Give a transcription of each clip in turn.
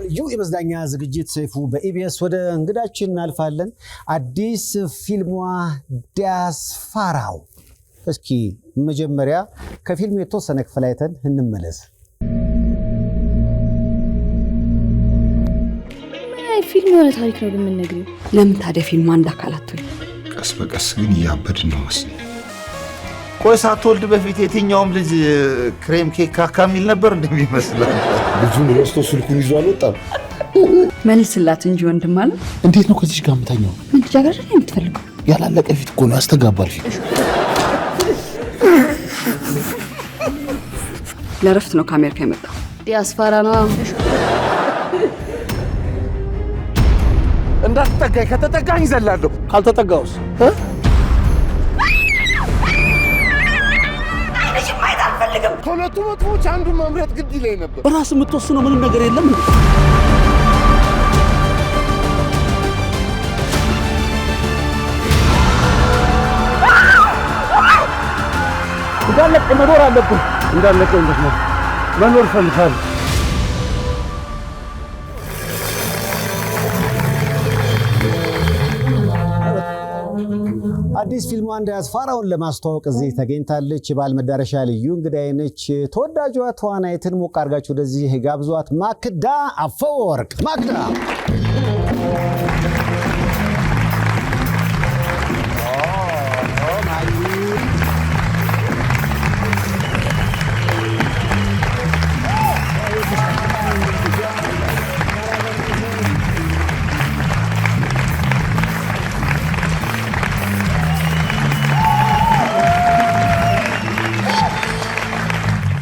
ልዩ የመዝናኛ ዝግጅት ሰይፉ በኢቢኤስ ወደ እንግዳችን እናልፋለን። አዲስ ፊልሟ ዲያስፖራው። እስኪ መጀመሪያ ከፊልሙ የተወሰነ ክፍል አይተን እንመለስ። ፊልም የሆነ ታሪክ ነው የምንነግረው። ለምን ታዲያ ፊልም አንድ አካላት ወይ? ቀስ በቀስ ግን እያበድን ነው መሰለኝ። ቆይ ሳትወልድ በፊት የትኛውም ልጅ ክሬም ኬክ ካካ የሚል ነበር እንደሚመስለው። ልጁን ረስቶ ስልኩን ይዞ አልወጣም። መልስላት እንጂ ወንድም አለ። እንዴት ነው ከዚህ ጋር የምታኛው? ምን ልጃገረድ ነው የምትፈልገው? ያላለቀ ፊት እኮ ነው ያስተጋባል ፊት። ለረፍት ነው ከአሜሪካ የመጣው። ዲያስፖራ ነው። እንዳትጠጋኝ፣ ከተጠጋኝ ይዘላለሁ። ካልተጠጋውስ ከሁለቱ መጥፎች አንዱን መምረጥ ግድ ይለኝ ነበር። ራስ የምትወስነው ምንም ነገር የለም እንዴ? እንዳለቀ መኖር አለብን። እንዳለቀ እንደዚህ መኖር ፈልጋለሁ። አዲስ ፊልሟን ዲያስፖራውን ለማስተዋወቅ እዚህ ተገኝታለች። የባል መዳረሻ ልዩ እንግዳዬ ነች። ተወዳጇ ተዋናይትን ሞቅ አድርጋችሁ ወደዚህ ጋብዟት። ማክዳ አፈወርቅ። ማክዳ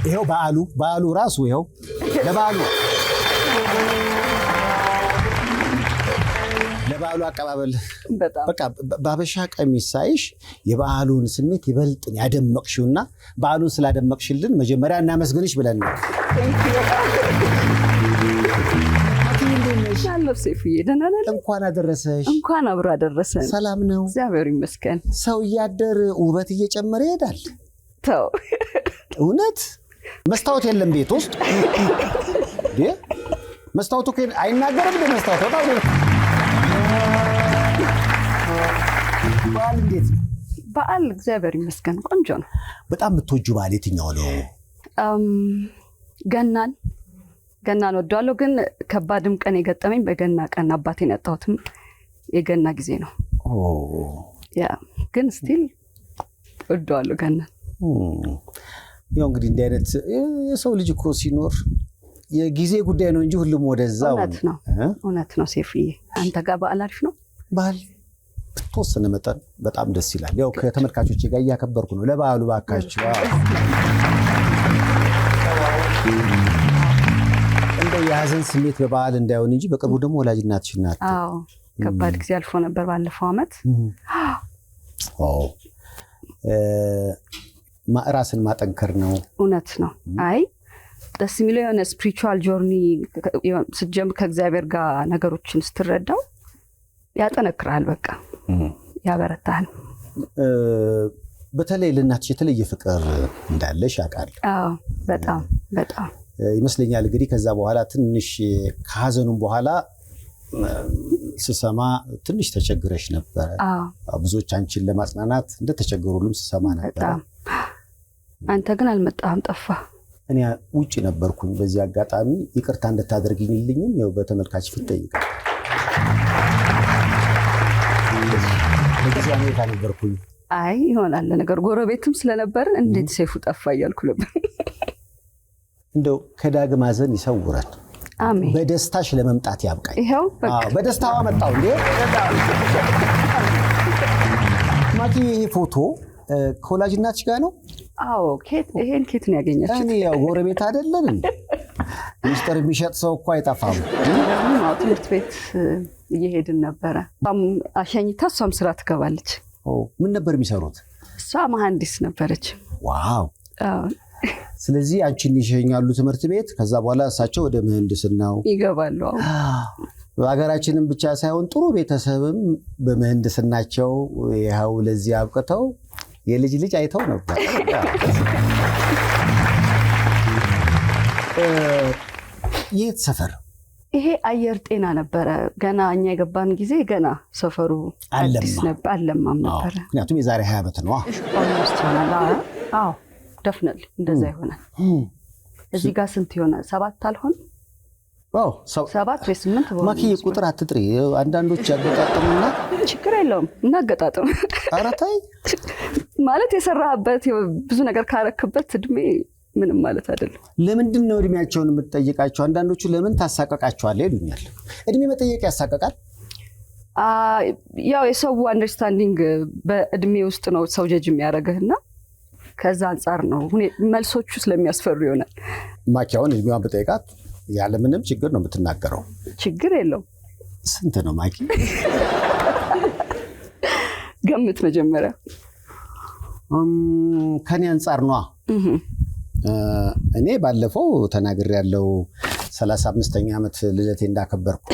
ይሄው በዓሉ ራሱ ይሄው ለበዓሉ አቀባበል በቃ ባበሻ ቀሚስ ሳይሽ የበዓሉን ስሜት ይበልጥ ያደመቅሽውና በዓሉን ስላደመቅሽልን መጀመሪያ እናመስግንሽ ብለን ነው። እንኳን አደረሰሽ። እንኳን አብሮ አደረሰን። ሰላም ነው? እግዚአብሔር ይመስገን። ሰው እያደር ውበት እየጨመረ ይሄዳል። ተው እውነት መስታወት የለም ቤት ውስጥ መስታወቱ አይናገርም እንደ መስታወት በዓል እንዴት ነው? በዓል እግዚአብሔር ይመስገን ቆንጆ ነው። በጣም የምትወጁ በዓል የትኛው ነው? ገናን ወደዋለሁ፣ ግን ከባድም ቀን የገጠመኝ በገና ቀን አባቴን ያጣሁትም የገና ጊዜ ነው። ግን ስቲል ወደዋለሁ ገናን። ያው እንግዲህ እንዲህ አይነት የሰው ልጅ እኮ ሲኖር የጊዜ ጉዳይ ነው እንጂ ሁሉም ወደዛው። እውነት ነው ሴፍዬ። አንተ ጋር በዓል አሪፍ ነው? በዓል በተወሰነ መጠን በጣም ደስ ይላል። ያው ከተመልካቾቼ ጋር እያከበርኩ ነው። ለበዓሉ ባካችሁ እንደው የሀዘን ስሜት በበዓል እንዳይሆን እንጂ በቅርቡ ደግሞ ወላጅ እናትሽ ናት። አዎ ከባድ ጊዜ አልፎ ነበር ባለፈው ዓመት። ራስን ማጠንከር ነው። እውነት ነው። አይ ደስ የሚለው የሆነ ስፒሪቹዋል ጆርኒ ስትጀምር ከእግዚአብሔር ጋር ነገሮችን ስትረዳው ያጠነክራል፣ በቃ ያበረታል። በተለይ ለእናትሽ የተለየ ፍቅር እንዳለሽ አውቃለሁ። አዎ በጣም በጣም ይመስለኛል። እንግዲህ ከዛ በኋላ ትንሽ ከሀዘኑም በኋላ ስሰማ ትንሽ ተቸግረሽ ነበር። ብዙዎች አንቺን ለማጽናናት እንደተቸገሩልም ስሰማ ነበር። አንተ ግን አልመጣህም፣ ጠፋ። እኔ ውጪ ነበርኩኝ። በዚህ አጋጣሚ ይቅርታ እንድታደርግልኝም ያው በተመልካች ፊት ጠይቃለሁ። በዚህ አሜሪካ ነበርኩኝ። አይ ይሆናል ነገር ጎረቤትም ስለነበር እንዴት ሰይፉ ጠፋ እያልኩ ነበር። እንደው ከዳግም ሐዘን ይሰውራል። አሜን። በደስታሽ ለመምጣት ያብቃኝ። ይሄው በቃ በደስታዋ መጣው እንዴ። ማኪ ይሄ ፎቶ ከወላጅ እናትሽ ጋር ነው? አዎ። ይሄን ኬት ነው ያገኘችው? እኔ ያው ጎረቤት አይደለን እንዴ? ሚስጥር የሚሸጥ ሰው እኮ አይጠፋም። ትምህርት ቤት እየሄድን ነበረ። አሸኝታ እሷም ስራ ትገባለች። ምን ነበር የሚሰሩት? እሷ መሐንዲስ ነበረች። ዋው። ስለዚህ አንቺን ይሸኛሉ ትምህርት ቤት፣ ከዛ በኋላ እሳቸው ወደ ምህንድስናው ይገባሉ። በሀገራችንም ብቻ ሳይሆን ጥሩ ቤተሰብም በምህንድስናቸው ይኸው ለዚህ አብቅተው የልጅ ልጅ አይተው ነበር። የት ሰፈር? ይሄ አየር ጤና ነበረ። ገና እኛ የገባን ጊዜ ገና ሰፈሩ አዲስ ነበር፣ አለማም ነበረ። ምክንያቱም የዛሬ 20 ዓመት ነው። ኦልሞስት ይሆናል። አዎ ደፍነል እንደዛ ይሆናል። እዚህ ጋር ስንት ይሆናል? 7 አልሆን? ዋው 7 ወይ 8 ሆነ። ማኪ ቁጥር አትጥሪ። አንዳንዶች ያገጣጥሙና ችግር የለውም እናገጣጥም። ኧረ ተይ ማለት የሰራህበት ብዙ ነገር ካረክበት እድሜ ምንም ማለት አይደለም። ለምንድን ነው እድሜያቸውን የምትጠይቃቸው? አንዳንዶቹ ለምን ታሳቀቃቸዋለህ ይሉኛል። እድሜ መጠየቅ ያሳቀቃል? ያው የሰው አንደርስታንዲንግ በእድሜ ውስጥ ነው ሰው ጀጅ የሚያደርግህና ከዛ አንጻር ነው መልሶቹ ስለሚያስፈሩ ይሆናል። ማኪያውን እድሜዋን በጠይቃት ያለምንም ችግር ነው የምትናገረው። ችግር የለው። ስንት ነው ማኪ? ገምት መጀመሪያ። ከኔ አንጻር ነው። እኔ ባለፈው ተናግሬ ያለው 35ኛ ዓመት ልደቴ እንዳከበርኩ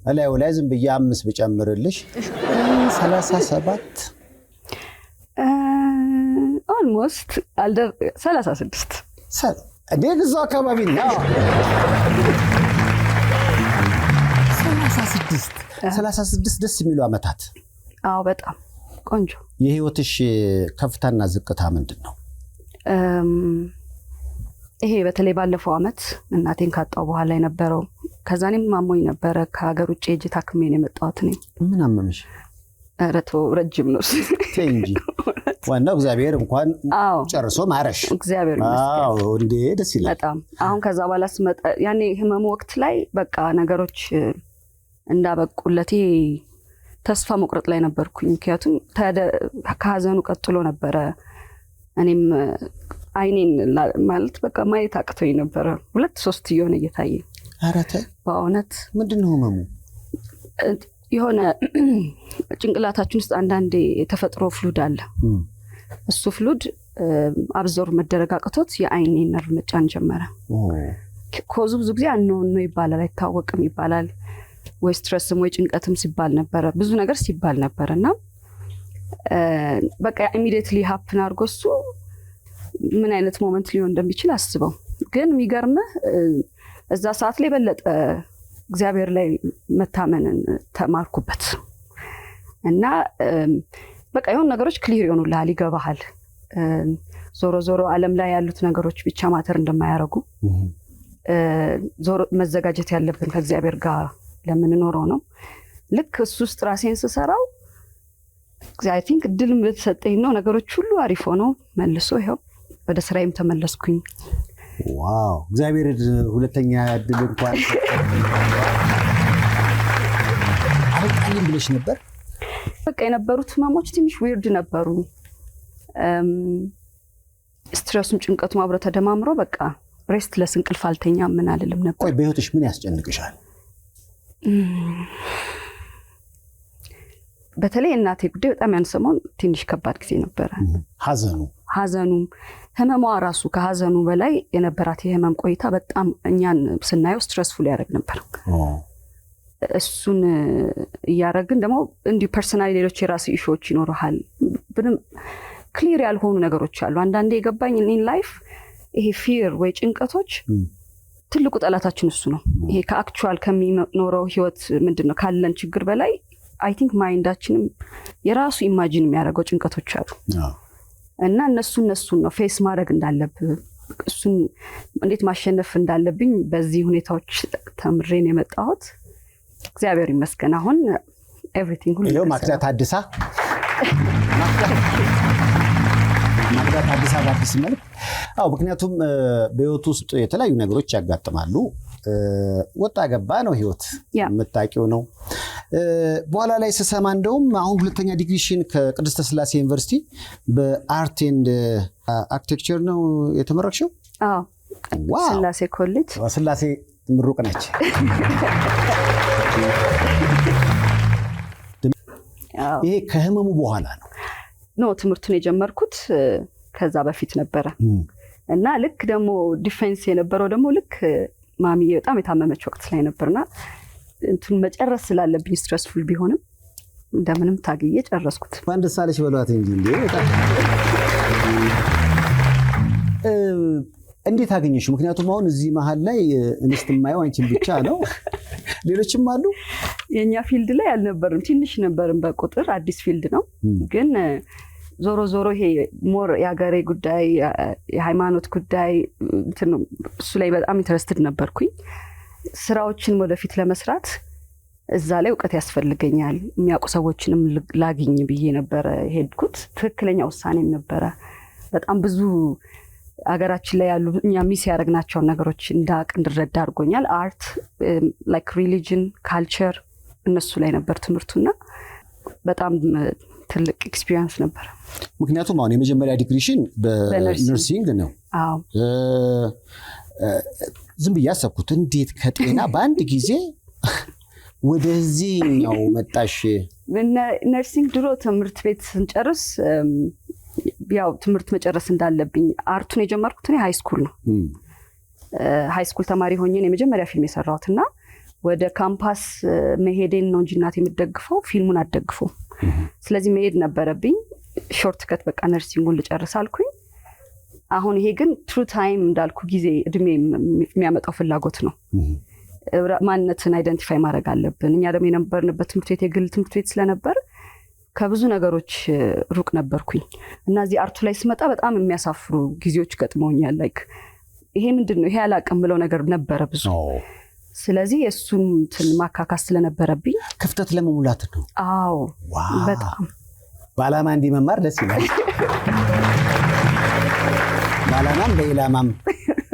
አላየው ላይ ዝም ብዬ 5 ብጨምርልሽ 37 ኦልሞስት 36 እንዴ ግዛው አካባቢ ነው። 36 ደስ የሚሉ ዓመታት። አዎ በጣም ቆንጆ። የህይወትሽ ከፍታና ዝቅታ ምንድነው? ይሄ በተለይ ባለፈው ዓመት እናቴን ካጣው በኋላ የነበረው ከዛኔም ማሞኝ ነበረ። ከሀገር ውጭ ሄጄ ታክሜ ነው የመጣሁት። እኔ ምን አመመሽ? ረቶ ረጅም ነው እንጂ ዋናው እግዚአብሔር እንኳን ጨርሶ ማረሽ። እግዚአብሔር ይመስገን። አዎ እንዴ ደስ ይላል በጣም። አሁን ከዛ በኋላ ስመጣ ያኔ ህመሙ ወቅት ላይ በቃ ነገሮች እንዳበቁለቴ ተስፋ መቁረጥ ላይ ነበርኩኝ። ምክንያቱም ከሀዘኑ ቀጥሎ ነበረ እኔም አይኔን ማለት በቃ ማየት አቅቶኝ ነበረ። 2-3 እየሆነ እየታየ። ኧረ ተይ በእውነት ምንድነው ህመሙ? የሆነ ጭንቅላታችን ውስጥ አንዳንዴ የተፈጥሮ ፍሉድ አለ። እሱ ፍሉድ አብዞር መደረግ አቅቶት የአይኔ ነርቭ መጫን ጀመረ። ኮዙ ብዙ ጊዜ አንሆን ነው ይባላል፣ አይታወቅም ይባላል። ወይ ስትረስም ወይ ጭንቀትም ሲባል ነበረ፣ ብዙ ነገር ሲባል ነበር። እና በቃ ኢሚዲየትሊ ሀፕን አድርጎ እሱ ምን አይነት ሞመንት ሊሆን እንደሚችል አስበው። ግን የሚገርምህ እዛ ሰዓት ላይ በለጠ እግዚአብሔር ላይ መታመንን ተማርኩበት። እና በቃ የሆኑ ነገሮች ክሊር ይሆኑልሃል፣ ይገባሃል። ዞሮ ዞሮ ዓለም ላይ ያሉት ነገሮች ብቻ ማተር እንደማያረጉ ዞሮ መዘጋጀት ያለብን ከእግዚአብሔር ጋር ለምንኖረው ነው። ልክ እሱ ውስጥ ራሴን ስሰራው አይ ቲንክ እድልም በተሰጠኝ ነው ነገሮች ሁሉ አሪፍ ሆነው መልሶ ይኸው ወደ ስራዬም ተመለስኩኝ። ዋው እግዚአብሔር ሁለተኛ እድል እንኳን አልቃልም ብለሽ ነበር። በቃ የነበሩት ህመሞች ትንሽ ዊርድ ነበሩ። ስትረሱም ጭንቀቱም አብሮ ተደማምሮ በቃ ሬስትለስ እንቅልፍ አልተኛ ምን አልልም ነበር። ቆይ በህይወትሽ ምን ያስጨንቅሻል? በተለይ እናቴ ጉዳይ በጣም ያንሰሞን ትንሽ ከባድ ጊዜ ነበረ። ሀዘኑም ህመሟ ራሱ ከሀዘኑ በላይ የነበራት የህመም ቆይታ በጣም እኛን ስናየው ስትረስፉል ያደርግ ነበር። እሱን እያደረግን ደግሞ እንዲሁ ፐርሰናሊ ሌሎች የራሱ ኢሹዎች ይኖረሃል። ምንም ክሊር ያልሆኑ ነገሮች አሉ። አንዳንዴ የገባኝ ኢን ላይፍ ይሄ ፊር ወይ ጭንቀቶች ትልቁ ጠላታችን እሱ ነው። ይሄ ከአክቹዋል ከሚኖረው ህይወት ምንድነው ካለን ችግር በላይ አይ ቲንክ ማይንዳችንም የራሱ ኢማጂን የሚያደርገው ጭንቀቶች አሉ። እና እነሱን ነው ፌስ ማድረግ እንዳለብህ፣ እሱን እንዴት ማሸነፍ እንዳለብኝ በዚህ ሁኔታዎች ተምሬን የመጣሁት። እግዚአብሔር ይመስገን አሁን ኤቭሪቲንግ ሁሉ ይሄው ማክዳት አዲሳ በአዲስ መልክ። አዎ ምክንያቱም በህይወት ውስጥ የተለያዩ ነገሮች ያጋጥማሉ። ወጣ ገባ ነው ህይወት፣ የምታውቂው ነው። በኋላ ላይ ስሰማ እንደውም አሁን ሁለተኛ ዲግሪሽን ከቅድስተ ሥላሴ ዩኒቨርሲቲ በአርት ኤንድ አርኪቴክቸር ነው የተመረቅሽው? አዎ ሥላሴ ኮሌጅ። ሥላሴ ምሩቅ ነች። ይሄ ከህመሙ በኋላ ነው ትምህርቱን የጀመርኩት። ከዛ በፊት ነበረ እና ልክ ደግሞ ዲፌንስ የነበረው ደግሞ ልክ ማሚ በጣም የታመመች ወቅት ላይ ነበርና እንትን መጨረስ ስላለብኝ ስትረስፉል ቢሆንም እንደምንም ታግዬ ጨረስኩት። ባንድ ሳለሽ በሏት እንጂ እንዴ እንዴት አገኘሽ? ምክንያቱም አሁን እዚህ መሀል ላይ እንስት የማየው አንቺን ብቻ ነው። ሌሎችም አሉ። የኛ ፊልድ ላይ አልነበርም፣ ትንሽ ነበርም በቁጥር አዲስ ፊልድ ነው። ግን ዞሮ ዞሮ ይሄ ሞር የሀገሬ ጉዳይ የሃይማኖት ጉዳይ እሱ ላይ በጣም ኢንተረስትድ ነበርኩኝ። ስራዎችን ወደፊት ለመስራት እዛ ላይ እውቀት ያስፈልገኛል፣ የሚያውቁ ሰዎችንም ላግኝ ብዬ ነበረ ሄድኩት። ትክክለኛ ውሳኔም ነበረ። በጣም ብዙ አገራችን ላይ ያሉ እኛ ሚስ ያደረግናቸውን ነገሮች እንዳቅ እንድረዳ አድርጎኛል። አርት ላይክ ሪሊጅን ካልቸር እነሱ ላይ ነበር ትምህርቱና በጣም ትልቅ ኤክስፒሪየንስ ነበር። ምክንያቱም አሁን የመጀመሪያ ዲግሪሽን በነርሲንግ ነው። አዎ ዝም ብዬ አሰብኩት እንዴት ከጤና በአንድ ጊዜ ወደዚህኛው መጣሽ? ነርሲንግ ድሮ ትምህርት ቤት ስንጨርስ ያው ትምህርት መጨረስ እንዳለብኝ አርቱን የጀመርኩት እኔ ሃይስኩል ነው። ሃይስኩል ተማሪ ሆኜ ነው የመጀመሪያ ፊልም የሰራሁትና ወደ ካምፓስ መሄዴን ነው እንጂ እናቴ የምትደግፈው ፊልሙን አትደግፈው። ስለዚህ መሄድ ነበረብኝ። ሾርት ከት በቃ ነርሲንጉን ልጨርስ አልኩኝ። አሁን ይሄ ግን ትሩ ታይም እንዳልኩ ጊዜ እድሜ የሚያመጣው ፍላጎት ነው። ማንነትን አይደንቲፋይ ማድረግ አለብን። እኛ ደግሞ የነበርንበት ትምህርት ቤት የግል ትምህርት ቤት ስለነበር ከብዙ ነገሮች ሩቅ ነበርኩኝ እና እዚህ አርቱ ላይ ስመጣ በጣም የሚያሳፍሩ ጊዜዎች ገጥመውኛል። ላይክ ይሄ ምንድነው ይሄ አላቅም ብለው ነገር ነበረ ብዙ። ስለዚህ የእሱን ማካካስ ስለነበረብኝ ክፍተት ለመሙላት ነው። አዎ በጣም በዓላማ እንዲመማር ደስ ይላል። በዓላማም በኢላማም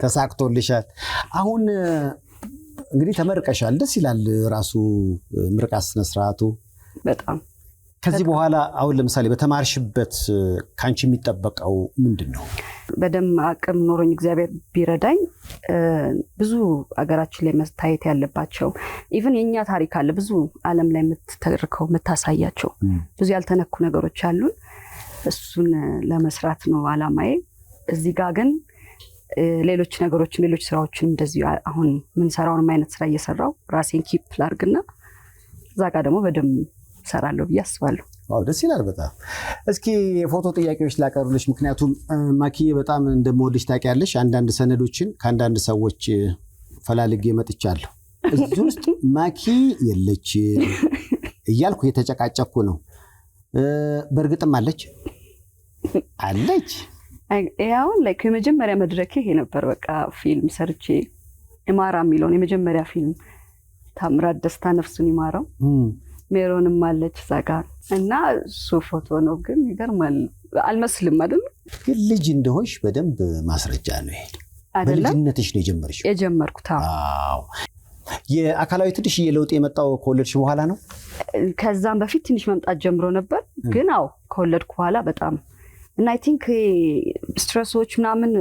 ተሳክቶልሻል። አሁን እንግዲህ ተመርቀሻል። ደስ ይላል ራሱ ምርቃት ስነ ስርዓቱ በጣም። ከዚህ በኋላ አሁን ለምሳሌ በተማርሽበት ካንቺ የሚጠበቀው ምንድነው? በደም አቅም ኖሮኝ እግዚአብሔር ቢረዳኝ ብዙ አገራችን ላይ መታየት ያለባቸው ኢቭን የኛ ታሪክ አለ ብዙ ዓለም ላይ የምትተርከው የምታሳያቸው ብዙ ያልተነኩ ነገሮች አሉን። እሱን ለመስራት ነው አላማዬ። እዚህ ጋር ግን ሌሎች ነገሮችን ሌሎች ስራዎችን እንደዚህ አሁን ምን ሰራውን አይነት ስራ እየሰራው ራሴን ኪፕ ላርግና እዛ ጋር ደግሞ በደም ሰራለሁ ብዬ አስባለሁ። ዋው ደስ ይላል በጣም። እስኪ የፎቶ ጥያቄዎች ላቀርብልሽ፣ ምክንያቱም ማኪዬ በጣም እንደምወድሽ ታውቂያለሽ። አንዳንድ ሰነዶችን ከአንዳንድ ሰዎች ፈላልጌ መጥቻለሁ። እዚህ ውስጥ ማኪ የለች እያልኩ የተጨቃጨኩ ነው። በእርግጥም አለች አለች። ያው ላይክ የመጀመሪያ መድረኬ ይሄ ነበር። በቃ ፊልም ሰርቼ ኢማራ የሚለውን የመጀመሪያ ፊልም ታምራት ደስታ ነፍሱን ይማረው ሜሮንም አለች እዛ ጋር እና እሱ ፎቶ ነው። ግን ይገርማል አልመስልም አይደል? ግን ልጅ እንደሆንሽ በደንብ ማስረጃ ነው ይሄ። በልጅነትሽ ነው የጀመርሽው? የጀመርኩት አዎ። የአካላዊ ትንሽ የለውጥ የመጣው ከወለድሽ በኋላ ነው? ከዛም በፊት ትንሽ መምጣት ጀምሮ ነበር። ግን አዎ ከወለድኩ በኋላ በጣም እና አይ ቲንክ ስትረሶች ምናምን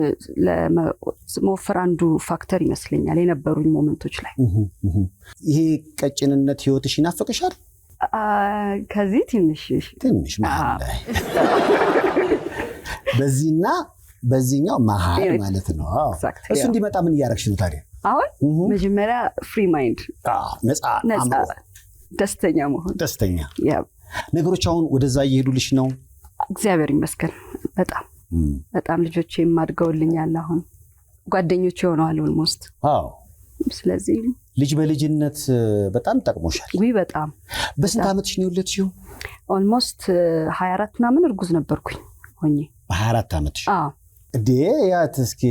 ለመወፈር አንዱ ፋክተር ይመስለኛል የነበሩኝ ሞመንቶች ላይ። ይሄ ቀጭንነት ህይወትሽ ይናፍቅሻል? ከዚህ ትንሽ መሀል ላይ በዚህና በዚህኛው መሀል ማለት ነው። እሱ እንዲመጣ ምን እያደረግሽ ነው ታዲያ? አሁን መጀመሪያ ፍሪ ማይንድ፣ ነፃ ደስተኛ መሆን፣ ደስተኛ ነገሮች አሁን ወደዛ እየሄዱልሽ ነው? እግዚአብሔር ይመስገን በጣም ልጆቼ የማድገውልኛል። አሁን ጓደኞቼ ሆነዋል ኦልሞስት። ስለዚህ ልጅ በልጅነት በጣም ጠቅሞሻል። በጣም። በስንት ዓመትሽ ነው የወለድሽው? ኦልሞስት 24 ምናምን እርጉዝ ነበርኩኝ ሆኜ። በ24 ዓመትሽ? እንዴ ያት እስኪ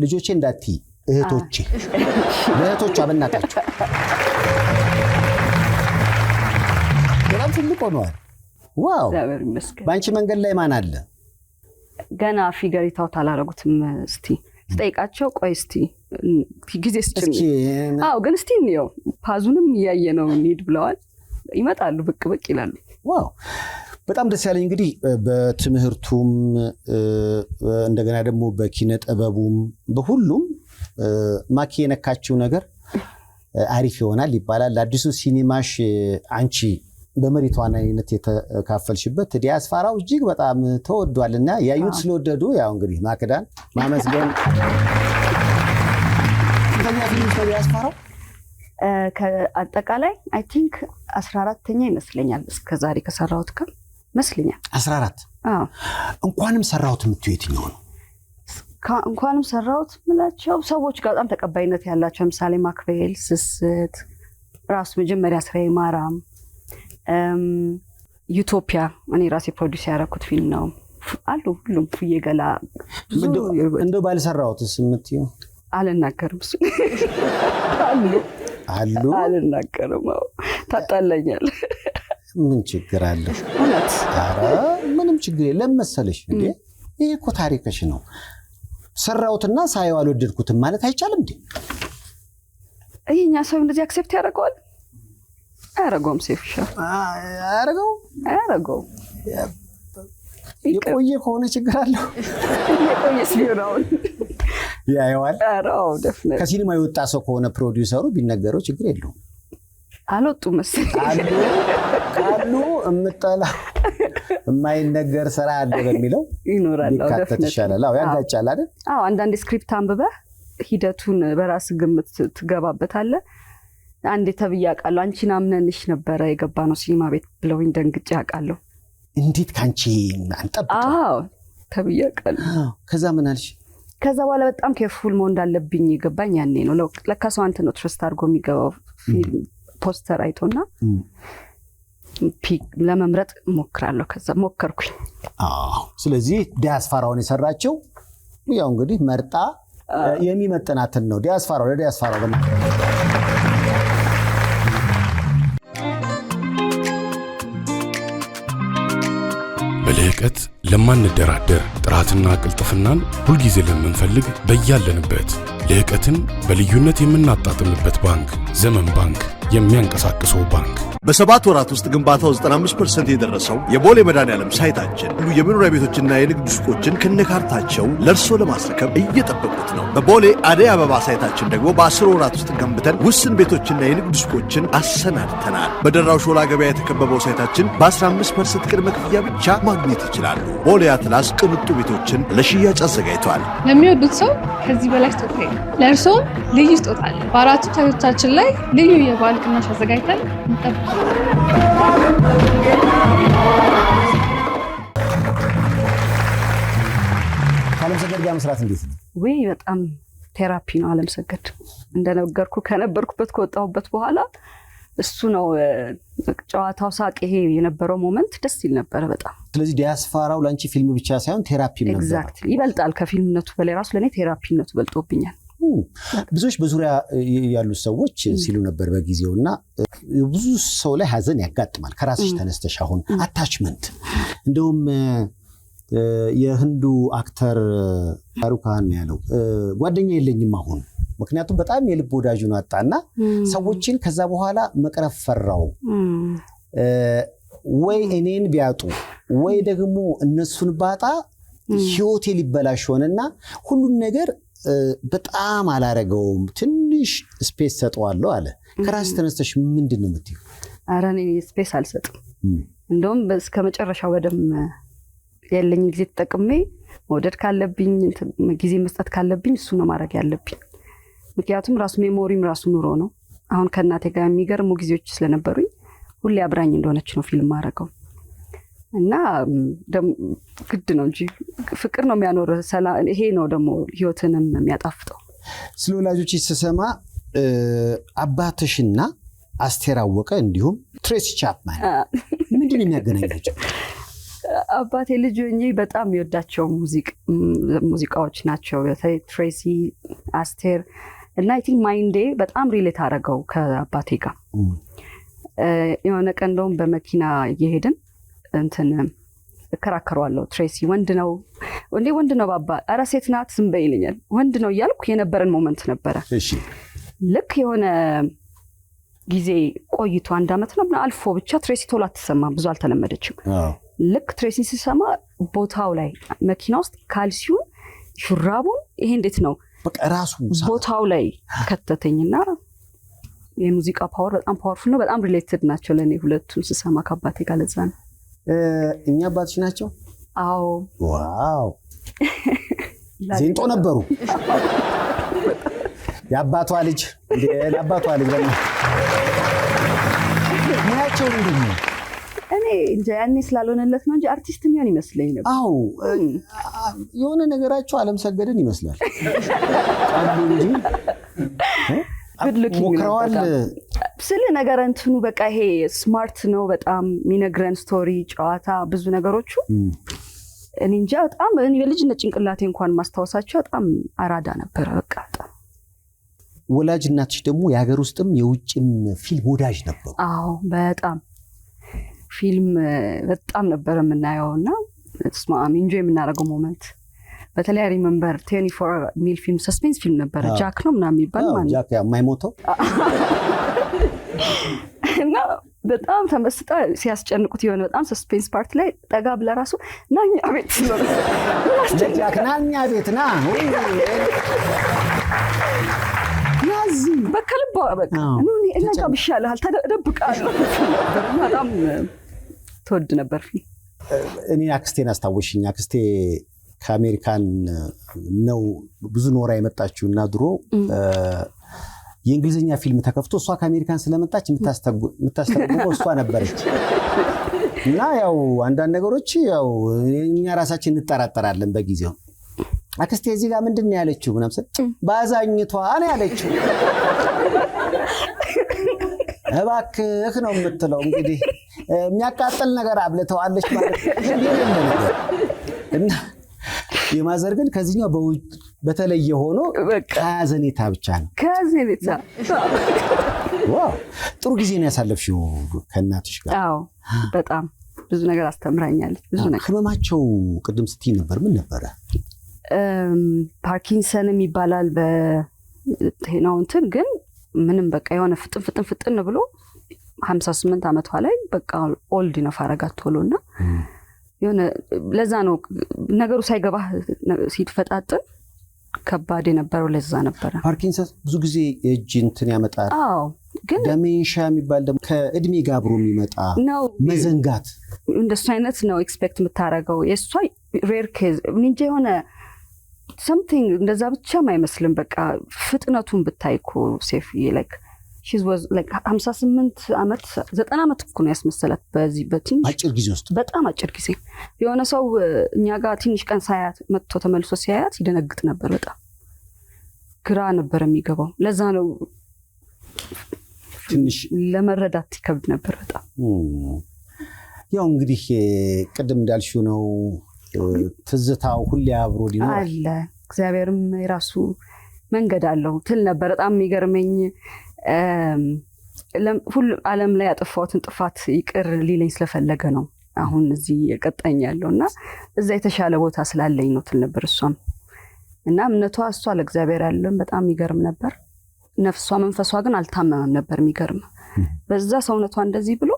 ልጆቼ እንዳትዪ እህቶቼ፣ ለእህቶቿ በእናታችሁ በጣም ትልቅ ሆነዋል። ዋው እግዚአብሔር ይመስገን። በአንቺ መንገድ ላይ ማን አለ? ገና ፊገር ይታውት አላረጉትም። እስቲ ስጠይቃቸው ቆይ እስቲ ጊዜ ስጭኝ። ግን እስቲ እንየው ፓዙንም እያየ ነው እንሂድ ብለዋል። ይመጣሉ ብቅ ብቅ ይላሉ። ዋው በጣም ደስ ያለኝ እንግዲህ በትምህርቱም እንደገና ደግሞ በኪነ ጥበቡም በሁሉም ማኪ የነካችው ነገር አሪፍ ይሆናል ይባላል። አዲሱ ሲኒማሽ አንቺ በመሪ ተዋናይነት የተካፈልሽበት ዲያስፖራው እጅግ በጣም ተወዷልና ያዩት ስለወደዱ ያው እንግዲህ ማክዳን ማመስገን። ስንተኛ ፊልም ነው ዲያስፖራው? ከአጠቃላይ አይ ቲንክ 14ኛ ይመስለኛል እስከዛሬ ከሰራሁት ይመስለኛል። 14? እንኳንም ሰራሁት የምትይው የትኛው ነው? እንኳንም ሰራሁት ምላቸው ሰዎች ጋር በጣም ተቀባይነት ያላቸው ለምሳሌ ማክቤል፣ ስስት፣ ራሱ መጀመሪያ ስራዬ ማራም፣ ዩቶፒያ እኔ ራሴ ፕሮዲውስ ያደረኩት ፊልም ነው አሉ ሁሉም ፍየገላ እንደው ባልሰራሁትስ የምትይው አልናገርም አሉ አልናገርም ታጣለኛል ምን ችግር አለ ኧረ ምንም ችግር የለም መሰለሽ እንዴ ይሄ እኮ ታሪክሽ ነው ሰራውትና ሳይው አልወደድኩትም ማለት አይቻልም እንዴ እኛ ሰው እንደዚህ አክሴፕት ያደርገዋል አያረገውም ሴፍሻ አያረገው የቆየ ከሆነ ችግር አለው የቆየ ሲሆን ያየዋል አዎ ደፍነ ከሲኒማ የወጣ ሰው ከሆነ ፕሮዲውሰሩ ቢነገረው ችግር የለውም አልወጡም መሰለኝ አሉ እምጠላ የማይነገር ስራ አለ በሚለው ይኖራል ደፍነ ይሻላል አዎ ያጋጫል አይደል አዎ አንዳንድ ስክሪፕት አንብበህ ሂደቱን በራስ ግምት ትገባበታለህ አንዴ ተብያቃለሁ አንቺን አምነንሽ ነበር የገባነው ሲኒማ ቤት ብለውኝ ደንግጬ ያቃለሁ እንዴት ካንቺ አንጠብቀው አዎ ተብያቃለሁ ከዛ ምን አልሽ ከዛ በኋላ በጣም ኬርፉል መሆን እንዳለብኝ ይገባኝ ያኔ ነው ለካሱ አንተ ነው ትረስት አድርጎ የሚገባው ፊልም ፖስተር አይቶና ፒክ ለመምረጥ ሞክራለሁ ከዛ ሞከርኩኝ ስለዚህ ዲያስፖራውን የሰራቸው ያው እንግዲህ መርጣ የሚመጥናትን ነው ዲያስፖራው ለዲያስፖራው በልህቀት ለማንደራደር ጥራትና ቅልጥፍናን ሁልጊዜ ለምንፈልግ በያለንበት ልህቀትን በልዩነት የምናጣጥምበት ባንክ ዘመን ባንክ የሚያንቀሳቅሰው ባንክ በ7 ወራት ውስጥ ግንባታው 95% የደረሰው የቦሌ መድኃኔዓለም ሳይታችን ሁሉ የመኖሪያ ቤቶችና የንግድ ሱቆችን ከነካርታቸው ለርሶ ለማስረከብ እየጠበቁት ነው። በቦሌ አደይ አበባ ሳይታችን ደግሞ በ10 ወራት ውስጥ ገንብተን ውስን ቤቶችና የንግድ ሱቆችን አሰናድተናል። በደራው ሾላ ገበያ የተከበበው ሳይታችን በ15% ቅድመ ክፍያ ብቻ ማግኘት ይችላሉ። ቦሌ አትላስ ቅንጡ ቤቶችን ለሽያጭ አዘጋጅቷል። ለሚወዱት ሰው ከዚህ በላይ ስጦታ የለም። ለእርሶ ልዩ ስጦታ አለ። በአራቱ ሳይቶቻችን ላይ ልዩ የበዓል ቅናሽ አዘጋጅተን እንጠብቃለን። አለምሰገድ ጋር መስራት እንዴት ነው? ወይ በጣም ቴራፒ ነው አለምሰገድ እንደነገርኩ ከነበርኩበት ከወጣሁበት በኋላ እሱ ነው ጨዋታው ሳቅ ይሄ የነበረው ሞመንት ደስ ይል ነበር በጣም ስለዚህ ዲያስፖራው ላንቺ ፊልም ብቻ ሳይሆን ቴራፒም ነበር ኤግዛክትሊ ይበልጣል ከፊልምነቱ በላይ ራሱ ለኔ ቴራፒነቱ በልጦብኛል ብዙዎች በዙሪያ ያሉ ሰዎች ሲሉ ነበር በጊዜውና ብዙ ሰው ላይ ሀዘን ያጋጥማል ከራስሽ ተነስተሽ አሁን አታችመንት እንደውም የህንዱ አክተር ሻሩካን ያለው ጓደኛ የለኝም አሁን ምክንያቱም በጣም የልብ ወዳጁን አጣና ሰዎችን ከዛ በኋላ መቅረብ ፈራው ወይ እኔን ቢያጡ ወይ ደግሞ እነሱን ባጣ ህይወቴ ሊበላሽ ሆነና ሁሉን ነገር በጣም አላረገውም ትንሽ ስፔስ ሰጠዋለሁ አለ ከራስ ተነስተሽ ምንድነው የምትይው ኧረ እኔ ስፔስ አልሰጥም እንደውም እስከ መጨረሻው ወደም ያለኝ ጊዜ ተጠቅሜ ወደድ ካለብኝ ጊዜ መስጠት ካለብኝ እሱ ነው ማድረግ ያለብኝ ምክንያቱም ራሱ ሜሞሪም ራሱ ኑሮ ነው አሁን ከእናቴ ጋር የሚገርሙ ጊዜዎች ስለነበሩኝ ሁሌ አብራኝ እንደሆነች ነው ፊልም ማድረገው እና ግድ ነው እንጂ ፍቅር ነው የሚያኖር ይሄ ነው ደግሞ ህይወትንም የሚያጣፍጠው ስለ ወላጆች ሲሰማ አባትሽና አስቴር አወቀ እንዲሁም ትሬሲ ቻፕማን ምንድነው የሚያገናኛቸው አባቴ ልጅ ሆኜ በጣም የሚወዳቸው ሙዚቃዎች ናቸው በተለይ ትሬሲ አስቴር እና አይ ቲንክ ማይንዴ በጣም ሪሌት አደረገው ከአባቴ ጋር የሆነ ቀን እንደውም በመኪና እየሄድን እንትን እከራከረዋለሁ ትሬሲ ወንድ ነው ባባ ኧረ ሴት ናት ዝም በይ ይለኛል ወንድ ነው እያልኩ የነበረን ሞመንት ነበረ ልክ የሆነ ጊዜ ቆይቶ 1 ዓመት ነው አልፎ ብቻ ትሬሲ ቶሎ አትሰማም ብዙ አልተለመደችም ልክ ትሬሲ ሲሰማ ቦታው ላይ መኪና ውስጥ ካልሲውን ሹራቡን ይሄ እንዴት ነው በቃ ራሱ ቦታው ላይ ከተተኝና የሙዚቃ ፓወር በጣም ፓወርፉል ነው በጣም ሪሌትድ ናቸው ለኔ ሁለቱን ሲሰማ ከአባቴ ጋር ለዛ ነው እኛ አባትሽ ናቸው አዎ ዋው ዜንጦ ነበሩ የአባቷ ልጅ ለአባቷ ልጅ ለምን ያቸው ምንድነው እኔ እንጂ ያኔ ስላልሆነለት ነው እንጂ አርቲስት የሚሆን ይመስለኝ ነበር። አዎ የሆነ ነገራቸው ዓለም ሰገድን ይመስላል እንጂ ሞክረዋል ስለ ነገር እንትኑ በቃ ይሄ ስማርት ነው በጣም የሚነግረን ስቶሪ ጨዋታ ብዙ ነገሮቹ እኔ እንጃ በጣም እኔ በልጅነት ጭንቅላቴ እንኳን ማስታወሳቸው በጣም አራዳ ነበር። በቃ ወላጅ እናትሽ ደግሞ የሀገር ውስጥም የውጭም ፊልም ወዳጅ ነበሩ? አዎ በጣም ፊልም በጣም ነበር የምናየውና ስማም ኢንጆይ የምናደርገው ሞመንት በተለይ ሪሜምበር 24 ሚል ፊልም ሰስፔንስ ፊልም ነበር ጃክ ነው ምናምን የሚባል ማለት ጃክ የማይሞተው እና በጣም ተመስጣ ሲያስጨንቁት የሆነ በጣም ሰስፔንስ ፓርት ላይ ጠጋ ብለ ራሱ ናኛ ቤት ነው ጃክ ናኛ ቤት ና ናዚ በከልባ በቃ እኔ እናጋ ብሻለሃል ተደብቃለሁ በጣም ተወድ ነበር ፊልም። እኔ አክስቴን አስታወሽኝ። አክስቴ ከአሜሪካን ነው ብዙ ኖራ የመጣችውና ድሮ የእንግሊዝኛ ፊልም ተከፍቶ እሷ ከአሜሪካን ስለመጣች የምታስተርጉመው እሷ ነበረች። እና ያው አንዳንድ ነገሮች ያው እኛ ራሳችን እንጠራጠራለን በጊዜው። አክስቴ እዚህ ጋር ምንድን ነው ያለችው ምናምን ስል ባዛኝቷ ነው ያለችው። እባክህ ነው የምትለው እንግዲህ የሚያቃጥል ነገር አብልተዋለች ማለት ነው። እና የማዘር ግን ከዚህኛው በተለየ ሆኖ ከያዘኔታ ብቻ ነው። ከያዘኔታ ዋው ጥሩ ጊዜ ነው ያሳለፍሽው ከእናትሽ ጋር? አዎ በጣም ብዙ ነገር አስተምራኛለች። ብዙ ነገር ህመማቸው ቅድም ስትይ ነበር ምን ነበረ? ፓርኪንሰን ይባላል በጤናው እንትን ግን ምንም በቃ የሆነ ፍጥን ብሎ 58 ዓመቷ ላይ በቃ ኦልድ ነው አረጋት ቶሎና የሆነ ለዛ ነው ነገሩ ሳይገባ ሲፈጣጥን ከባድ የነበረው ለዛ ነበር። ፓርኪንሰን ብዙ ጊዜ እጅ እንትን ያመጣል። አዎ ግን ደሜንሻ የሚባል ደግሞ ከእድሜ ጋር አብሮ የሚመጣ መዘንጋት እንደሱ አይነት ነው ኤክስፔክት የምታረገው። የሷ ሬር ኬዝ እንጂ የሆነ something እንደዛ ብቻም አይመስልም። በቃ ፍጥነቱን ብታይኮ ሴፍ like she was like 58 ዓመት 90 ዓመት እኮ ነው ያስመሰላት በዚህ በትንሽ አጭር ጊዜ ውስጥ በጣም አጭር ጊዜ። የሆነ ሰው እኛ ጋር ትንሽ ቀን ሳያት መጥቶ ተመልሶ ሲያያት ይደነግጥ ነበር። በጣም ግራ ነበር የሚገባው። ለዛ ነው ትንሽ ለመረዳት ይከብድ ነበር በጣም። ያው እንግዲህ ቅድም እንዳልሽው ነው ትዝታው ሁሌ አብሮ ሊኖር አለ። እግዚአብሔርም የራሱ መንገድ አለው ትል ነበር። በጣም የሚገርመኝ ሁሉ ዓለም ላይ ያጠፋሁትን ጥፋት ይቅር ሊለኝ ስለፈለገ ነው አሁን እዚህ የቀጣኝ ያለውና እዛ የተሻለ ቦታ ስላለኝ ነው ትል ነበር እሷም። እና እምነቷ እሷ ለእግዚአብሔር ያለው በጣም ይገርም ነበር። ነፍሷ መንፈሷ ግን አልታመመም ነበር። የሚገርም በዛ ሰውነቷ እንደዚህ ብሎ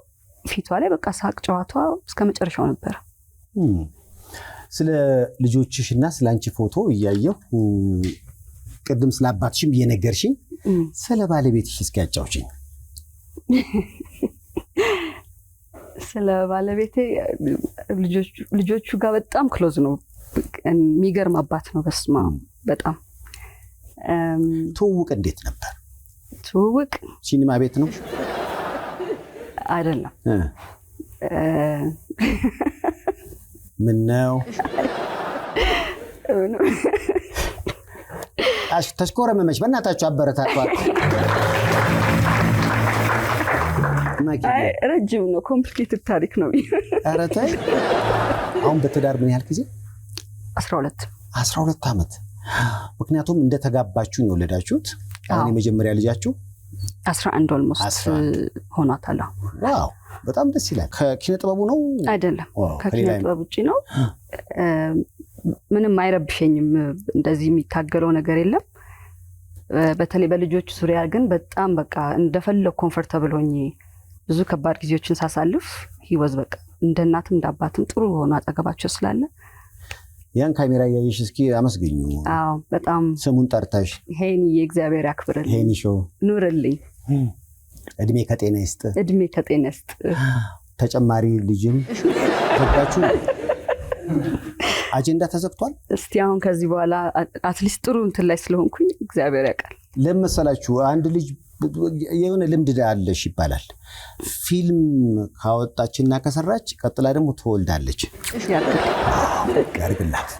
ፊቷ ላይ በቃ ሳቅ ጨዋታ እስከ መጨረሻው ነበር። ስለ ልጆችሽና ስላንቺ ፎቶ እያየሁ ቅድም ስለ አባትሽም እየነገርሽኝ ስለ ባለቤትሽ እስኪ ያጫውሽኝ። ስለ ባለቤቴ ልጆቹ ጋር በጣም ክሎዝ ነው። የሚገርም አባት ነው። በስማ በጣም ትውውቅ እንዴት ነበር? ትውውቅ ሲኒማ ቤት ነው አይደለም? ምን ነው ተሽኮረመመች? በእናታችሁ አበረታቷት። ረጅም ነው፣ ኮምፕሊኬትድ ታሪክ ነው። ኧረ ተይ። አሁን በትዳር ምን ያህል ጊዜ? 12 ዓመት። ምክንያቱም እንደተጋባችሁ ነው የወለዳችሁት። አሁን የመጀመሪያ ልጃችሁ 11 ኦልሞስት ሆኗታል። ዋው በጣም ደስ ይላል። ከኪነ ጥበቡ ነው አይደለም? ከኪነ ጥበብ ውጪ ነው። ምንም አይረብሸኝም። እንደዚህ የሚታገለው ነገር የለም። በተለይ በልጆች ዙሪያ ግን በጣም በቃ እንደፈለግ ኮምፎርታብል ሆኜ ብዙ ከባድ ጊዜዎችን ሳሳልፍ ሂወዝ በቃ እንደ እናትም እንደ አባትም ጥሩ ሆኖ አጠገባቸው ስላለ ያን ካሜራ ያየሽ እስኪ አመስግኙ። አዎ በጣም ስሙን ጠርታሽ ሄኒ የእግዚአብሔር ያክብርልኝ። ሄኒ ሾው ኑርልኝ። እድሜ ከጤና ይስጥ። እድሜ ከጤና ይስጥ። ተጨማሪ ልጅም ተባችሁ አጀንዳ ተዘግቷል። እስቲ አሁን ከዚህ በኋላ አትሊስት ጥሩ እንትን ላይ ስለሆንኩኝ እግዚአብሔር ያውቃል። ለምሳላችሁ አንድ ልጅ የሆነ ልምድ አለሽ ይባላል። ፊልም ካወጣችና ከሰራች ቀጥላ ደግሞ ትወልዳለች። ያርግላት።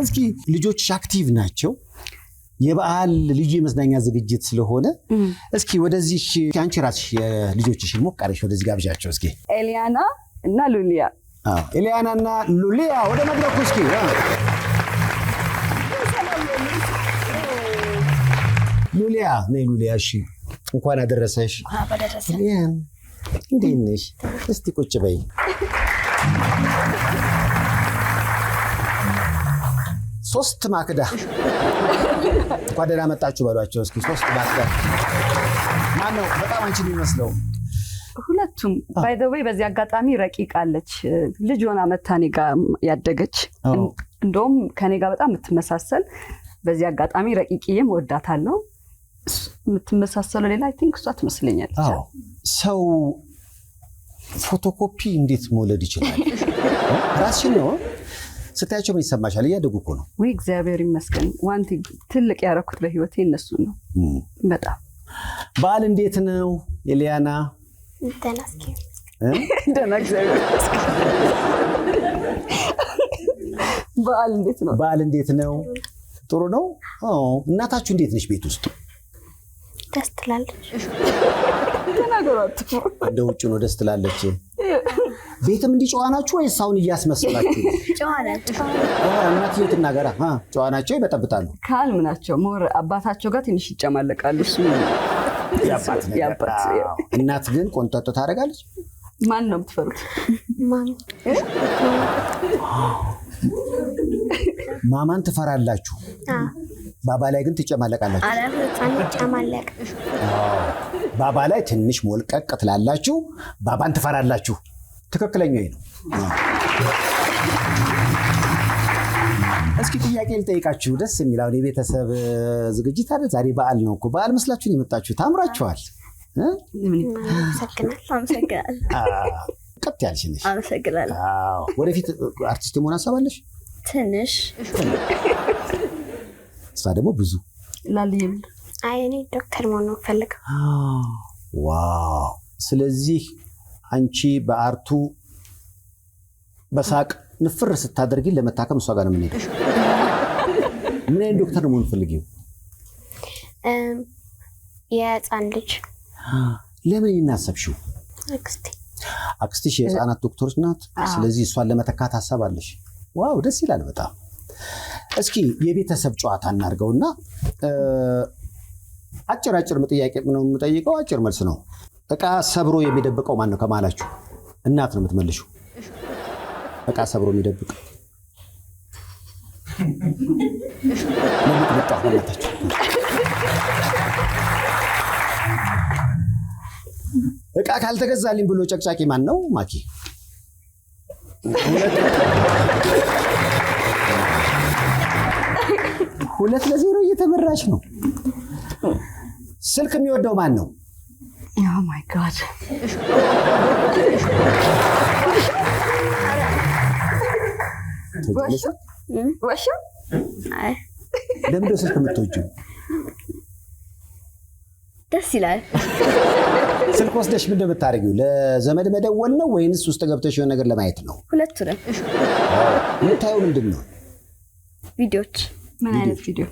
እስኪ ልጆች አክቲቭ ናቸው። የበዓል ልዩ የመዝናኛ ዝግጅት ስለሆነ እስኪ ወደዚህ አንቺ ራስሽ የልጆችሽን ሞቅ አድርገሽ ወደዚህ ጋብዣቸው እስኪ። ኤሊያና እና ሉሊያ። ኤሊያና እና ሉሊያ ወደ መድረኩ እስኪ። ሉሊያ ነይ ሉሊያ። እሺ እንኳን አደረሰሽ። እንዴት ነሽ? እስቲ ቁጭ በይ። ሶስት ማክዳ እንኳን ደህና መጣችሁ በሏቸው እስኪ። ሶስት ማክዳ ማነው በጣም አንቺን የሚመስለው? ሁለቱም ባይ ዘ ዌይ። በዚህ አጋጣሚ ረቂቅ አለች ልጅ ሆና መታኔ ጋር ያደገች እንደውም ከኔ ጋር በጣም የምትመሳሰል። በዚህ አጋጣሚ ረቂቅዬም ወዳታለሁ። የምትመሳሰለው ሌላ አይ ቲንክ እሷ ትመስለኛለች። ሰው ፎቶኮፒ እንዴት መውለድ ይችላል? ራስሽን ነው ስታያቸው ምን ይሰማሻል? እያደጉ እኮ ነው። ወይ እግዚአብሔር ይመስገን። ዋንቲ ትልቅ ያረኩት በህይወቴ እነሱ ነው። በጣም በዓል እንዴት ነው ኤሊያና? ደህና እግዚአብሔር ይመስገን። በዓል እንዴት ነው? በዓል እንዴት ነው? ጥሩ ነው። እናታችሁ እንዴት ነች? ቤት ውስጥ ደስ ትላለች። ተናገሯት። እንደ ውጭ ነው ደስ ትላለች። ቤትም እንዲህ ጨዋ ናችሁ ወይስ አሁን እያስመሰላችሁ? ጨዋ ናቸው። እናትዬ ትናገራ። ጨዋ ናቸው፣ ይበጠብጣሉ። ካልም ናቸው። ሞር አባታቸው ጋር ትንሽ ይጨማለቃሉ። እሱ ያባት። እናት ግን ቆንጠጥ ታደርጋለች። ማን ነው የምትፈሩት? ማማን ትፈራላችሁ? ባባ ላይ ግን ትጨማለቃላችሁ? ባባ ላይ ትንሽ ሞልቀቅ ትላላችሁ፣ ባባን ትፈራላችሁ። ትክክለኛው ነው። እስኪ ጥያቄ ልጠይቃችሁ። ደስ የሚል አሁን የቤተሰብ ዝግጅት አለ። ዛሬ በዓል ነው እኮ። በዓል መስላችሁን የመጣችሁ? ታምራችኋል። አመሰግናለሁ። ቀጥ ያልሽ ነሽ። አመሰግናለሁ። ወደፊት አርቲስት የመሆን ሀሳብ አለሽ? ትንሽ። እሷ ደግሞ ብዙ ላልየም። አይ እኔ ዶክተር መሆን ነው ፈልገው። ዋው። ስለዚህ አንቺ በአርቱ በሳቅ ንፍር ስታደርጊ ለመታከም እሷ ጋር ነው የምንሄደው። ምን አይነት ዶክተር ነው የምንፈልጊው? የህፃን ልጅ። ለምን እናሰብሽው? አክስቴሽ የህፃናት ዶክተሮች ናት። ስለዚህ እሷን ለመተካት ሀሳብ አለሽ? ዋው ደስ ይላል በጣም። እስኪ የቤተሰብ ጨዋታ እናድርገውና አጭር ጥያቄ ነው የምጠይቀው፣ አጭር መልስ ነው። እቃ ሰብሮ የሚደብቀው ማን ነው ከማላችሁ? እናት ነው የምትመልሽው። እቃ ሰብሮ የሚደብቅ እቃ ካልተገዛልኝ ብሎ ጨቅጫቂ ማን ነው? ማኪ። 2-0 እየተመራች ነው። ስልክ የሚወደው ማን ነው? ኦ ማይ ጋድ። ወሽ አይ ለምን ስልክ የምትወጂው? ደስ ይላል። ስልክ ወስደሽ ምን እንደምታደርጊው? ለዘመድ መደወል ነው ወይንስ ውስጥ ገብተሽ የሆነ ነገር ለማየት ነው? ሁለቱንም። የምታየው ምንድን ነው? ቪዲዮዎች። ምን አይነት ቪዲዮ?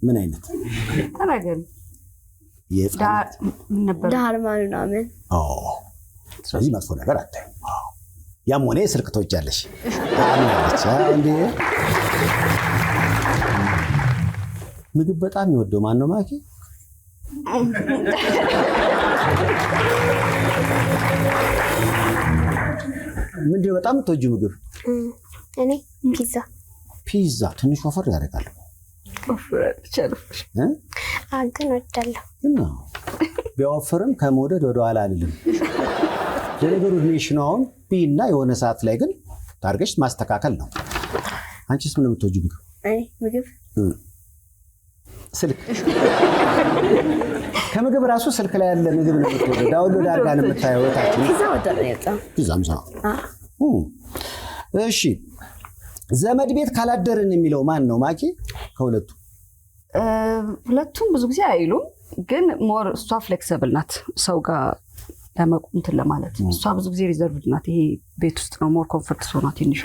ምን አይነት ተናገሪ። ዳርማን ምናምን። ስለዚህ መጥፎ ነገር አታይም። ያም ሆነ ስልክ ትወጃለሽ። አምናለች። እንዴ ምግብ በጣም የሚወደው ማን ነው? ማኪ። ምንድን ነው በጣም የምትወጂው ምግብ? እኔ ፒዛ። ትንሽ ወፈር ያደርጋል። ግን ወዳለሁ እና ቢያወፍርም ከመውደድ ወደኋላ አልልም። ለነገሩ እድሜሽ ነው አሁን ቢና የሆነ ሰዓት ላይ ግን ታርገሽ ማስተካከል ነው። አንቺስ ምን የምትወጂው ምግብ? ምግብ ስልክ። ከምግብ ራሱ ስልክ ላይ ያለ ምግብ ነው የምትወደው። ዳውንሎድ አድርጋ ነው የምታየው። ፒዛ ወዳለሁ። ፒዛም ሰው። እሺ ዘመድ ቤት ካላደርን የሚለው ማን ነው ማኪ? ከሁለቱ ሁለቱም ብዙ ጊዜ አይሉም፣ ግን ሞር እሷ ፍሌክሲብል ናት ሰው ጋር ለመቁምትን ለማለት። እሷ ብዙ ጊዜ ሪዘርቭድ ናት። ይሄ ቤት ውስጥ ነው ሞር ኮምፎርት ሶና ትንሿ።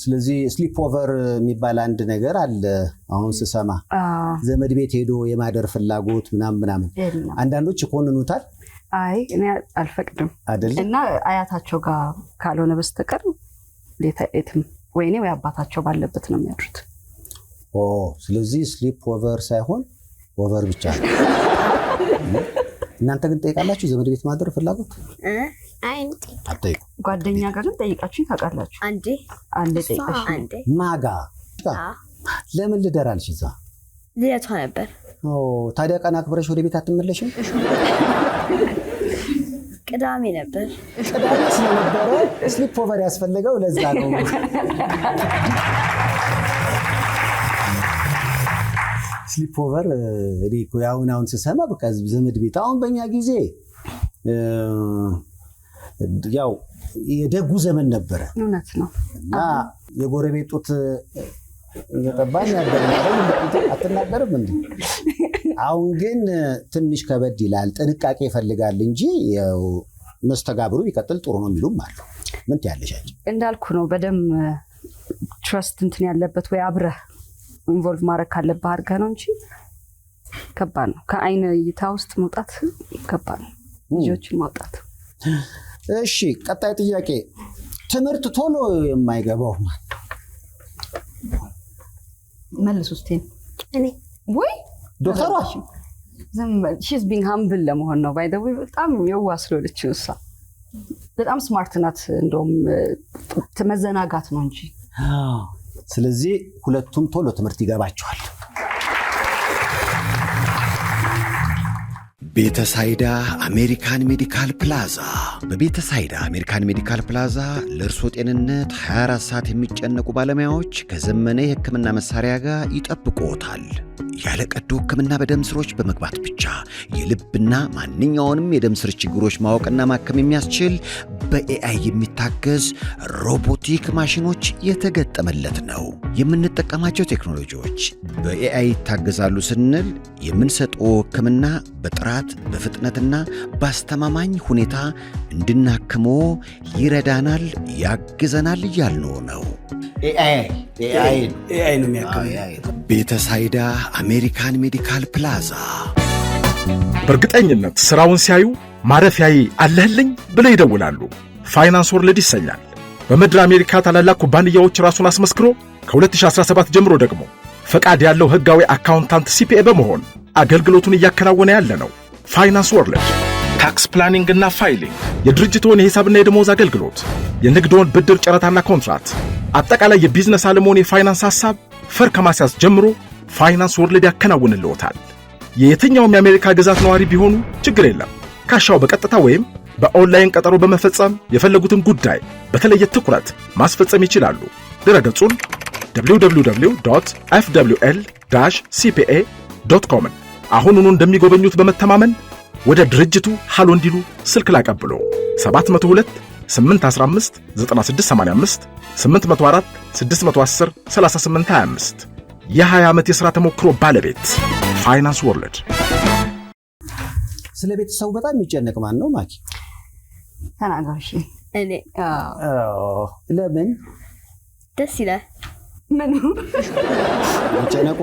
ስለዚህ ስሊፕ ኦቨር የሚባል አንድ ነገር አለ አሁን ስሰማ፣ ዘመድ ቤት ሄዶ የማደር ፍላጎት ምናምን አንዳንዶች ይኮንኑታል። አይ እኔ አልፈቅድም አይደል? እና አያታቸው ጋር ካልሆነ በስተቀር የትም ወይኔ ወይ አባታቸው ባለበት ነው የሚያድሩት። ስለዚህ ስሊፕ ኦቨር ሳይሆን ኦቨር ብቻ ነው። እናንተ ግን ጠይቃላችሁ ዘመድ ቤት ማደር ፍላጎት? አይ ጓደኛ ጋርም ጠይቃችሁ ታውቃላችሁ? አንዴ ጠይቃችሁ ማጋ ለምን ልደራልሽ? እዛ ልደቷ ነበር። ታዲያ ቀን አክብረሽ ወደ ቤት አትመለሽም? ቅዳሜ ነበር። ቅዳሜ ስለነበረ ስሊፕ ኦቨር ያስፈልገው ለዛ ነው። ስሊፕ ኦቨር አሁን ስሰማ በቃ ዘመድ ቤት አሁን በእኛ ጊዜ ያው የደጉ ዘመን ነበረ። እውነት ነው። እና የጎረቤት ጡት እየጠባን ያደረ አትናገርም እንዴ? አሁን ግን ትንሽ ከበድ ይላል፣ ጥንቃቄ ይፈልጋል እንጂ ያው መስተጋብሩ ይቀጥል ጥሩ ነው የሚሉም አሉ። ምን ትያለሽ አንቺ? እንዳልኩ ነው በደም ትረስት እንትን ያለበት ወይ አብረህ ኢንቮልቭ ማድረግ ካለብህ አድርገህ ነው እንጂ ከባድ ነው። ከአይን እይታ ውስጥ መውጣት ከባድ ነው፣ ልጆችን ማውጣት። እሺ ቀጣይ ጥያቄ፣ ትምህርት ቶሎ የማይገባው ማን ነው? መልስ ውስጥ እኔ ወይ ዶክተሯ she's being humble ለመሆን ነው። ባይ ዘ ወይ በጣም የዋህ ስለሆነች እሷ በጣም ስማርት ናት። እንደውም መዘናጋት ነው እንጂ። ስለዚህ ሁለቱም ቶሎ ትምህርት ይገባቸዋል። ቤተሳይዳ አሜሪካን ሜዲካል ፕላዛ። በቤተሳይዳ አሜሪካን ሜዲካል ፕላዛ ለእርሶ ጤንነት 24 ሰዓት የሚጨነቁ ባለሙያዎች ከዘመነ የሕክምና መሳሪያ ጋር ይጠብቁዎታል። ያለ ቀዶ ሕክምና በደም ስሮች በመግባት ብቻ የልብና ማንኛውንም የደም ስር ችግሮች ማወቅና ማከም የሚያስችል በኤአይ የሚታገዝ ሮቦቲክ ማሽኖች የተገጠመለት ነው። የምንጠቀማቸው ቴክኖሎጂዎች በኤአይ ይታገዛሉ ስንል የምንሰጠው ሕክምና በጥራት በፍጥነትና በአስተማማኝ ሁኔታ እንድናክሞ ይረዳናል፣ ያግዘናል እያልነው ነው። ኤአይ ነው የሚያክመው። ቤተሳይዳ አሜሪካን ሜዲካል ፕላዛ። በእርግጠኝነት ስራውን ሲያዩ ማረፊያዬ አለህልኝ ብለው ይደውላሉ። ፋይናንስ ወርልድ ይሰኛል። በምድር አሜሪካ ታላላቅ ኩባንያዎች ራሱን አስመስክሮ ከ2017 ጀምሮ ደግሞ ፈቃድ ያለው ህጋዊ አካውንታንት ሲፒኤ በመሆን አገልግሎቱን እያከናወነ ያለ ነው። ፋይናንስ ወርልድ ታክስ ፕላኒንግ እና ፋይሊንግ፣ የድርጅቶን የሂሳብና የደሞዝ አገልግሎት፣ የንግድዎን ብድር ጨረታና ኮንትራት፣ አጠቃላይ የቢዝነስ ዓለሞን የፋይናንስ ሐሳብ ፈር ከማስያዝ ጀምሮ ፋይናንስ ወርልድ ያከናውንልዎታል። የየትኛውም የአሜሪካ ግዛት ነዋሪ ቢሆኑ ችግር የለም። ካሻው በቀጥታ ወይም በኦንላይን ቀጠሮ በመፈጸም የፈለጉትን ጉዳይ በተለየ ትኩረት ማስፈጸም ይችላሉ። ድረገጹን www.fwl-cpa.com አሁኑኑ እንደሚጎበኙት በመተማመን ወደ ድርጅቱ ሃሎ እንዲሉ ስልክ ላቀብሎ 702 815 9685 804 610 3825 የ20 ዓመት የሥራ ተሞክሮ ባለቤት ፋይናንስ ወርልድ። ስለ ቤተሰቡ በጣም የሚጨነቅ ማን ነው ማኪ? ተናጋሪ እኔ። ለምን? ደስ ይላል። ምን መጨነቁ?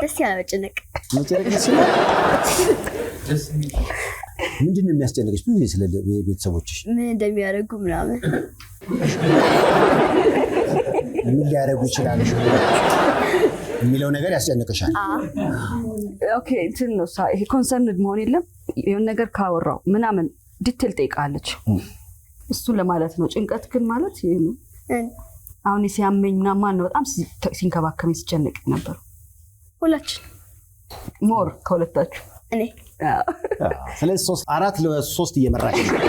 ደስ ይላል መጨነቅ። መጨነቅ ደስ ይላል። ምንድን ነው የሚያስጨንቅሽ? ብዙ ስለ ቤተሰቦችሽ ምን እንደሚያደርጉ ምናምን ምን ሊያደርጉ ይችላሉ የሚለው ነገር ያስጨንቅሻል። ኦኬ እንትን ነው ይሄ ኮንሰርንድ መሆን የለም። የሆነ ነገር ካወራው ምናምን ዲቴል ጠይቃለች። እሱን ለማለት ነው። ጭንቀት ግን ማለት ይሄ ነው። አሁን ሲያመኝ ምናምን ነው በጣም ሲንከባከመኝ ሲጨነቅ ነበር። ሁላችን ሞር ከሁለታችሁ እኔ። ስለዚህ 4-3 እየመራሽ ነው።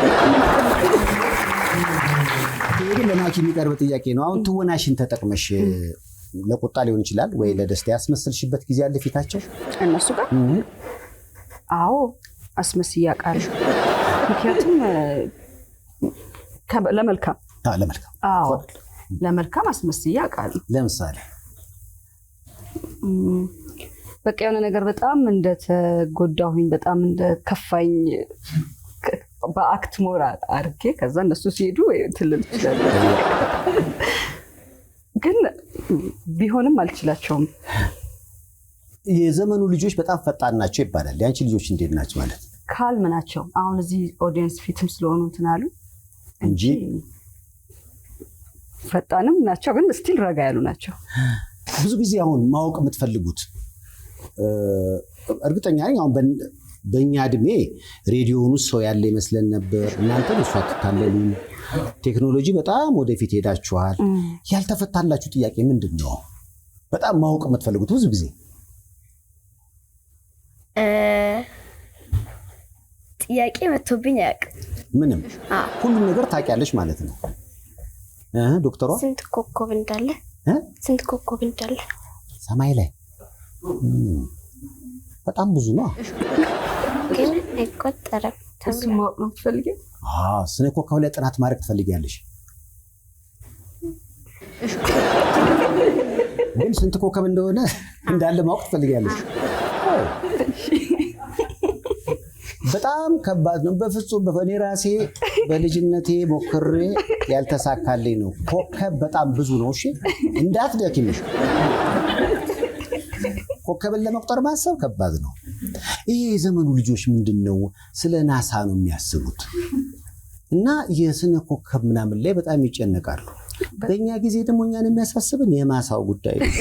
ይሄ ለማኪ የሚቀርብ ጥያቄ ነው። አሁን ትወናሽን ተጠቅመሽ ለቁጣ ሊሆን ይችላል ወይ ለደስታ ያስመስልሽበት ጊዜ አለ ፊታቸው እነሱ ጋር? አዎ አስመስያ ቃል። ምክንያቱም ለመልካም ለመልካም ለመልካም አስመስዬ አውቃለሁ። ለምሳሌ በቃ የሆነ ነገር በጣም እንደተጎዳሁኝ በጣም እንደከፋኝ በአክት ሞራ አድርጌ ከዛ እነሱ ሲሄዱ ትልል ይችላል ግን ቢሆንም አልችላቸውም። የዘመኑ ልጆች በጣም ፈጣን ናቸው ይባላል። ያንቺ ልጆች እንዴት ናቸው ማለት? ካልም ናቸው። አሁን እዚህ ኦዲየንስ ፊትም ስለሆኑ እንትን አሉ እንጂ ፈጣንም ናቸው፣ ግን ስቲል ረጋ ያሉ ናቸው። ብዙ ጊዜ አሁን ማወቅ የምትፈልጉት እርግጠኛ ነኝ አሁን በእኛ እድሜ ሬዲዮውን ውስጥ ሰው ያለ ይመስለን ነበር። እናንተ እሷ ትታለሉ። ቴክኖሎጂ በጣም ወደፊት ሄዳችኋል። ያልተፈታላችሁ ጥያቄ ምንድን ነው? በጣም ማወቅ የምትፈልጉት ብዙ ጊዜ ጥያቄ መጥቶብኝ አያውቅም። ምንም ሁሉም ነገር ታውቂያለሽ ማለት ነው። ዶክተሯ ስንት ኮከብ እንዳለ ሰማይ ላይ በጣም ብዙ ነው፣ ግን አይቆጠርም። እሱ ማወቅ ነው የምትፈልጊው? ስነ ኮከብ ላይ ጥናት ማድረግ ትፈልጊያለሽ? ግን ስንት ኮከብ እንደሆነ እንዳለ ማወቅ ትፈልጊያለሽ? በጣም ከባድ ነው። በፍጹም በእኔ ራሴ በልጅነቴ ሞክሬ ያልተሳካልኝ ነው። ኮከብ በጣም ብዙ ነው። እሺ እንዳትደክምሽ። ኮከብን ለመቁጠር ማሰብ ከባድ ነው። ይሄ የዘመኑ ልጆች ምንድነው ስለ ናሳ ነው የሚያስቡት እና የስነ ኮከብ ምናምን ላይ በጣም ይጨነቃሉ። በእኛ ጊዜ ደግሞ እኛን የሚያሳስብን የማሳው ጉዳይ ነው።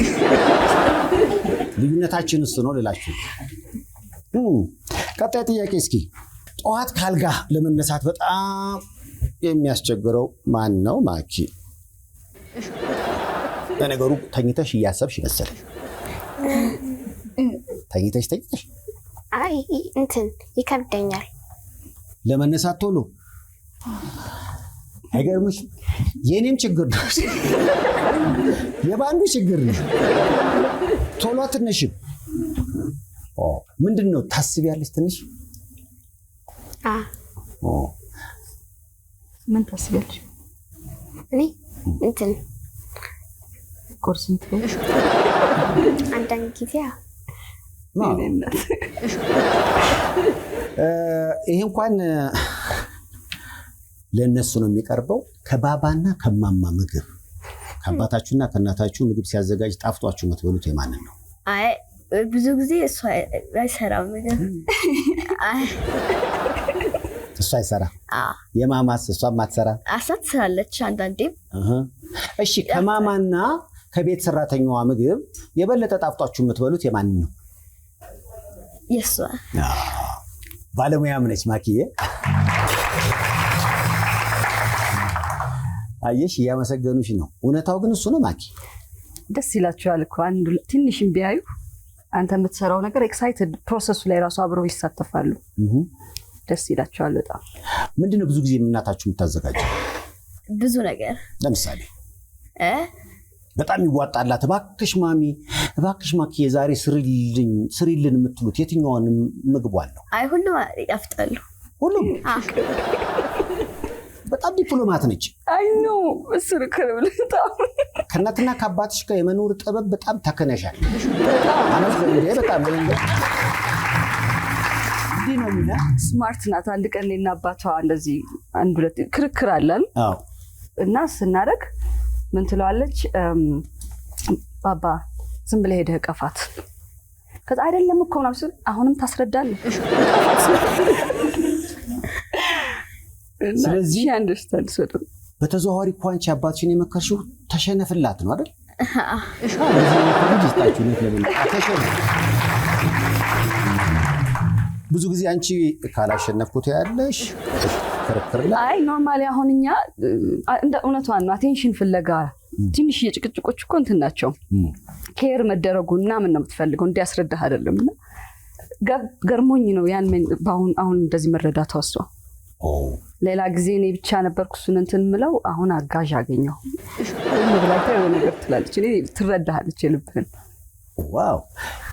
ልዩነታችን እሱ ነው ልላችሁ። ቀጣይ ጥያቄ እስኪ ጠዋት ካልጋ ለመነሳት በጣም የሚያስቸግረው ማን ነው? ማኪ። ለነገሩ ተኝተሽ እያሰብሽ ይመስል ተኝተሽ አይ እንትን ይከብደኛል ለመነሳት ቶሎ። አይገርምሽ? የኔም ችግር ነው፣ የባንዱ ችግር ነው። ቶሎ አትነሽም። ምንድን ነው ታስቢያለሽ? ትንሽ ምን ታስቢያለሽ? እኔ እንትን ኮርስ እንትበልሽ አንዳንድ ጊዜ ይሄ እንኳን ለእነሱ ነው የሚቀርበው። ከባባና ከማማ ምግብ ከአባታችሁና ከእናታችሁ ምግብ ሲያዘጋጅ ጣፍጧችሁ የምትበሉት የማንን ነው? አይ ብዙ ጊዜ እሷ አይሰራም ምግብ። እሷ አይሰራ። የማማስ እሷ ማትሰራ? እሷ ትሰራለች አንዳንዴም። እሺ ከማማና ከቤት ሰራተኛዋ ምግብ የበለጠ ጣፍጧችሁ የምትበሉት የማንን ነው? የእሷ። ባለሙያም ነች ማኪዬ። አየሽ፣ እያመሰገኑሽ ነው። እውነታው ግን እሱ ነው ማኪ። ደስ ይላችኋል እኮ አንዱ ትንሽም ቢያዩ አንተ የምትሰራው ነገር ኤክሳይትድ ፕሮሰሱ ላይ ራሱ አብረው ይሳተፋሉ። ደስ ይላችኋል በጣም። ምንድነው ብዙ ጊዜ እናታችሁ የምታዘጋጀው? ብዙ ነገር። ለምሳሌ በጣም ይዋጣላት እባክሽ ማሚ፣ እባክሽ ማኪ የዛሬ ስሪልን የምትሉት የትኛውን ምግቧን ነው? አይ ሁሉም ያፍጣሉ። ሁሉም በጣም ዲፕሎማት ነች። አይ ኖ እሱ ከረብለ በጣም ከእናትና ከአባትሽ ጋር የመኖር ጥበብ በጣም ተከነሻል። በጣም ስማርት ናት። አንድ ቀን እኔና አባቷ እንደዚህ አንድ ሁለት ክርክር አለን እና ስናደርግ ምን ትለዋለች? ባባ ዝም ብለህ ሄደህ ቀፋት። ከዛ አይደለም እኮ ነው ስል አሁንም ታስረዳለህ። ስለዚህ አንደርስታንድ ሰጡ። በተዘዋዋሪ እኮ አንቺ አባትሽን የመከርሽው ተሸነፍላት ነው አይደል? ብዙ ጊዜ አንቺ ካላሸነፍኩት ያለሽ ክርክር ላይ አይ ኖርማሊ አሁን እኛ እንደ እውነቷን ነው አቴንሽን ፍለጋ ትንሽ የጭቅጭቆች እኮ እንትን ናቸው። ኬር መደረጉ ምናምን ነው የምትፈልገው እንዲያስረዳህ አይደለም። እና ገርሞኝ ነው ያን አሁን እንደዚህ መረዳት ወስዶ ሌላ ጊዜ እኔ ብቻ ነበርኩ እሱን እንትን ምለው አሁን አጋዥ አገኘሁ። ምብላይታ ነገር ትላለች፣ እኔ ትረዳሃለች የልብህን። ዋው!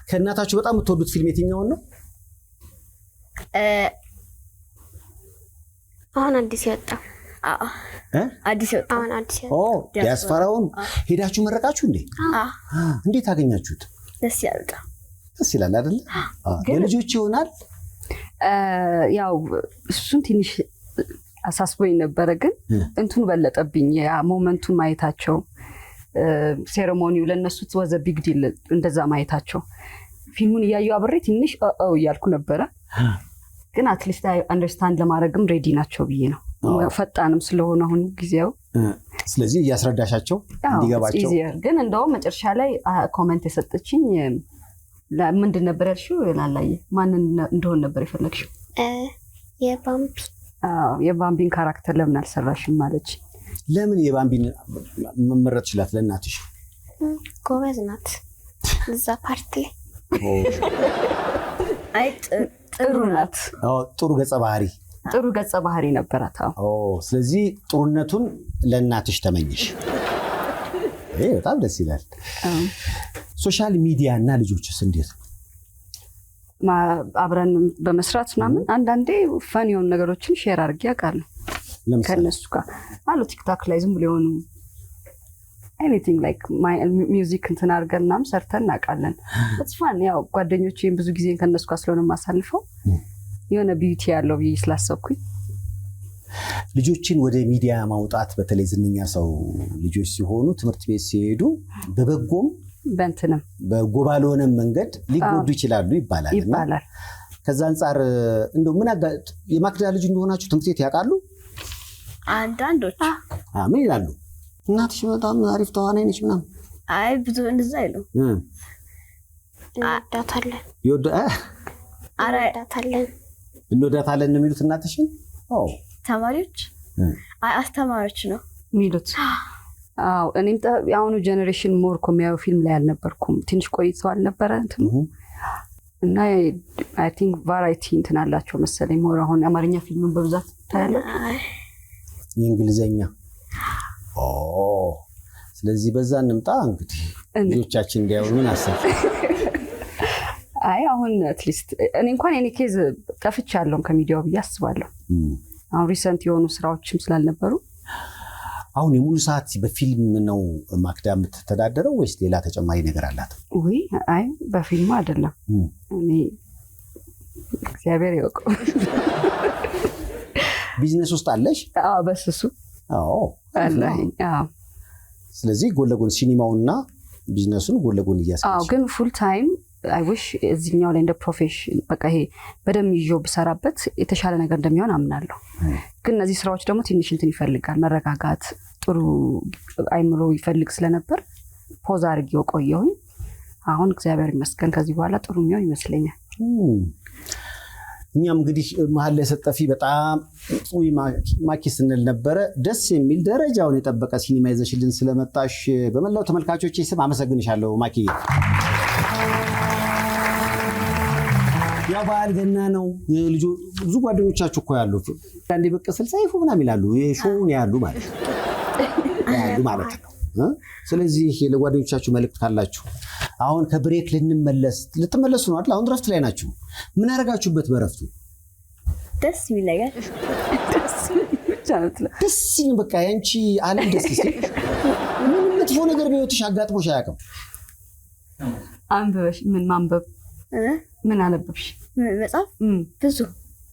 ከእናታችሁ በጣም የምትወዱት ፊልም የትኛውን ነው? አሁን አዲስ ያወጣ አዲስ ዲያስፖራውን ሄዳችሁ መረቃችሁ እንዴ? እንዴት አገኛችሁት? ደስ ይላል አይደል? ለልጆች ይሆናል። ያው እሱን ትንሽ አሳስቦኝ ነበረ፣ ግን እንትኑ በለጠብኝ። ያ ሞመንቱን ማየታቸው ሴሬሞኒው ለነሱ ወዘ ቢግ ዲል እንደዛ ማየታቸው ፊልሙን እያዩ አብሬ ትንሽ እያልኩ ነበረ፣ ግን አትሊስት አንደርስታንድ ለማድረግም ሬዲ ናቸው ብዬ ነው። ፈጣንም ስለሆነ አሁን ጊዜው ስለዚህ እያስረዳሻቸው እንዲገባቸው። ግን እንደውም መጨረሻ ላይ ኮሜንት የሰጠችኝ ምንድን ነበር ያልሽው? ላላየ ማንን እንደሆነ ነበር የፈለግሽው? የባምቢን ካራክተር ለምን አልሰራሽም ማለች። ለምን የባምቢን መመረጥ ይችላል? ለእናትሽ ጎበዝ ናት እዛ ፓርቲ ላይ። ጥሩ ናት። ጥሩ ገጸ ባህሪ ነበራት። ስለዚህ ጥሩነቱን ለእናትሽ ተመኝሽ። በጣም ደስ ይላል። ሶሻል ሚዲያ እና ልጆችስ እንዴት ነው? አብረን በመስራት ምናምን አንዳንዴ ፈን የሆኑ ነገሮችን ሼር አድርጌ አውቃለሁ ከእነሱ ጋር አሉ። ቲክታክ ላይ ዝም ብሎ የሆኑ ኤኒቲንግ ላይክ ሚውዚክ እንትን አድርገን ምናምን ሰርተን እናውቃለን። ፈን ያው ጓደኞቼን ብዙ ጊዜ ከእነሱ ጋር ስለሆነ የማሳልፈው የሆነ ቢዩቲ ያለው ብዬ ስላሰብኩኝ ልጆችን ወደ ሚዲያ ማውጣት በተለይ ዝነኛ ሰው ልጆች ሲሆኑ ትምህርት ቤት ሲሄዱ በበጎም በእንትንም በጎ ባልሆነም መንገድ ሊጎዱ ይችላሉ ይባላል። ከዛ አንጻር እንደው የማክዳ ልጅ እንደሆናችሁ ትምህርት ቤት ያውቃሉ? አንዳንዶች ምን ይላሉ? እናትሽ በጣም አሪፍ ተዋናይ ነች ምናምን? አይ ብዙ እንደዛ አይሉ። እንወዳታለን ነው የሚሉት እናትሽን? ተማሪዎች አስተማሪዎች ነው የሚሉት። እኔም የአሁኑ ጀኔሬሽን ሞር እኮ የሚያየው ፊልም ላይ አልነበርኩም። ትንሽ ቆይተው አልነበረ እና አይ ቲንክ ቫራይቲ እንትን አላቸው መሰለኝ። ሞር አሁን አማርኛ ፊልምን በብዛት ታያለች፣ የእንግሊዘኛ። ስለዚህ በዛ እንምጣ እንግዲህ ልጆቻችን እንዲያዩ ምን አሰብሽ? አይ አሁን አትሊስት እኔ እንኳን የኔ ኬዝ ጠፍቻለሁ ከሚዲያው ብዬ አስባለሁ። አሁን ሪሰንት የሆኑ ስራዎችም ስላልነበሩ። አሁን የሙሉ ሰዓት በፊልም ነው ማክዳ የምትተዳደረው ወይስ ሌላ ተጨማሪ ነገር አላት? አይ በፊልም አይደለም። እኔ እግዚአብሔር ያውቀው። ቢዝነስ ውስጥ አለሽ? በስሱ አለኝ። ስለዚህ ጎን ለጎን ሲኒማውና ቢዝነሱን ጎን ለጎን እያስኬድሽ። ግን ፉል ታይም አይ ዊሽ እዚህኛው ላይ እንደ ፕሮፌሽን በቃ ይሄ በደንብ ይዤው ብሰራበት የተሻለ ነገር እንደሚሆን አምናለሁ። ግን እነዚህ ስራዎች ደግሞ ትንሽ እንትን ይፈልጋል፣ መረጋጋት፣ ጥሩ አይምሮ ይፈልግ ስለነበር ፖዝ አድርጌው ቆየሁኝ። አሁን እግዚአብሔር ይመስገን ከዚህ በኋላ ጥሩ የሚሆን ይመስለኛል። እኛም እንግዲህ መሀል ላይ ሰጠፊ በጣም ማኪ ስንል ነበረ። ደስ የሚል ደረጃውን የጠበቀ ሲኒማ ይዘሽልን ስለመጣሽ በመላው ተመልካቾች ስም አመሰግንሻለሁ ማኪ። ያው በዓል ገና ነው። ብዙ ጓደኞቻችሁ እኮ ያሉ አንዴ በቃ ሰይፉ ምናምን ይላሉ። ሾውን ያሉ ማለት ነው። ስለዚህ ለጓደኞቻችሁ መልእክት ካላችሁ አሁን ከብሬክ ልትመለሱ ነው አይደል? አሁን ረፍት ላይ ናችሁ። ምን አደረጋችሁበት በረፍቱ? ደስ የሚል ነገር ደስ ይል በቃ ያንቺ ዓለም ደስ ሲል ምንም መጥፎ ነገር በህይወትሽ አጋጥሞሽ አያውቅም? አንብበሽ ምን ማንበብ ምን አነበብሽ? መጽሐፍ ብዙ።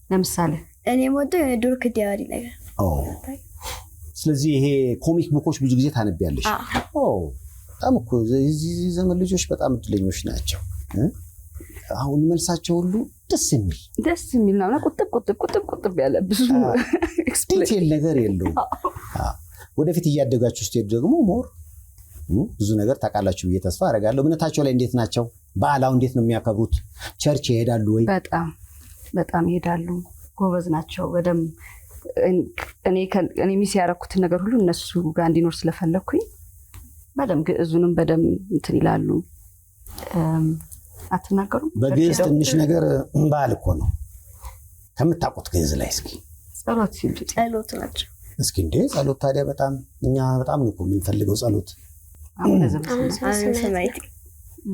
ለምሳሌ እኔ የምወደው የዱር ዲያሪ ነገር። ስለዚህ ይሄ ኮሚክ ቡኮች ብዙ ጊዜ ታነቢያለሽ? በጣም እኮ የዚህ ዘመን ልጆች በጣም እድለኞች ናቸው። አሁን መልሳቸው ሁሉ ደስ የሚል ነው። ቁጥብ ያለ ብዙ ዲቴል ነገር የለውም። ወደፊት እያደጋችሁ ስትሄዱ ደግሞ ሞር ብዙ ነገር ታውቃላችሁ ብዬ ተስፋ አደርጋለሁ። እምነታቸው ላይ እንዴት ናቸው? በዓላው እንዴት ነው የሚያከብሩት? ቸርች ይሄዳሉ ወይ? በጣም ይሄዳሉ። ጎበዝ ናቸው። በደምብ እኔ ሚስ ያደረኩትን ነገር ሁሉ እነሱ ጋር እንዲኖር ስለፈለኩኝ በደምብ ግዕዙንም በደምብ እንትን ይላሉ። አትናገሩም? በግዕዝ ትንሽ ነገር በዓል እኮ ነው። ከምታውቁት ግዕዝ ላይ እስኪ ጸሎት ናቸው። እስኪ እንዴ ጸሎት ታዲያ በጣም እኛ በጣም ነው የምንፈልገው ጸሎት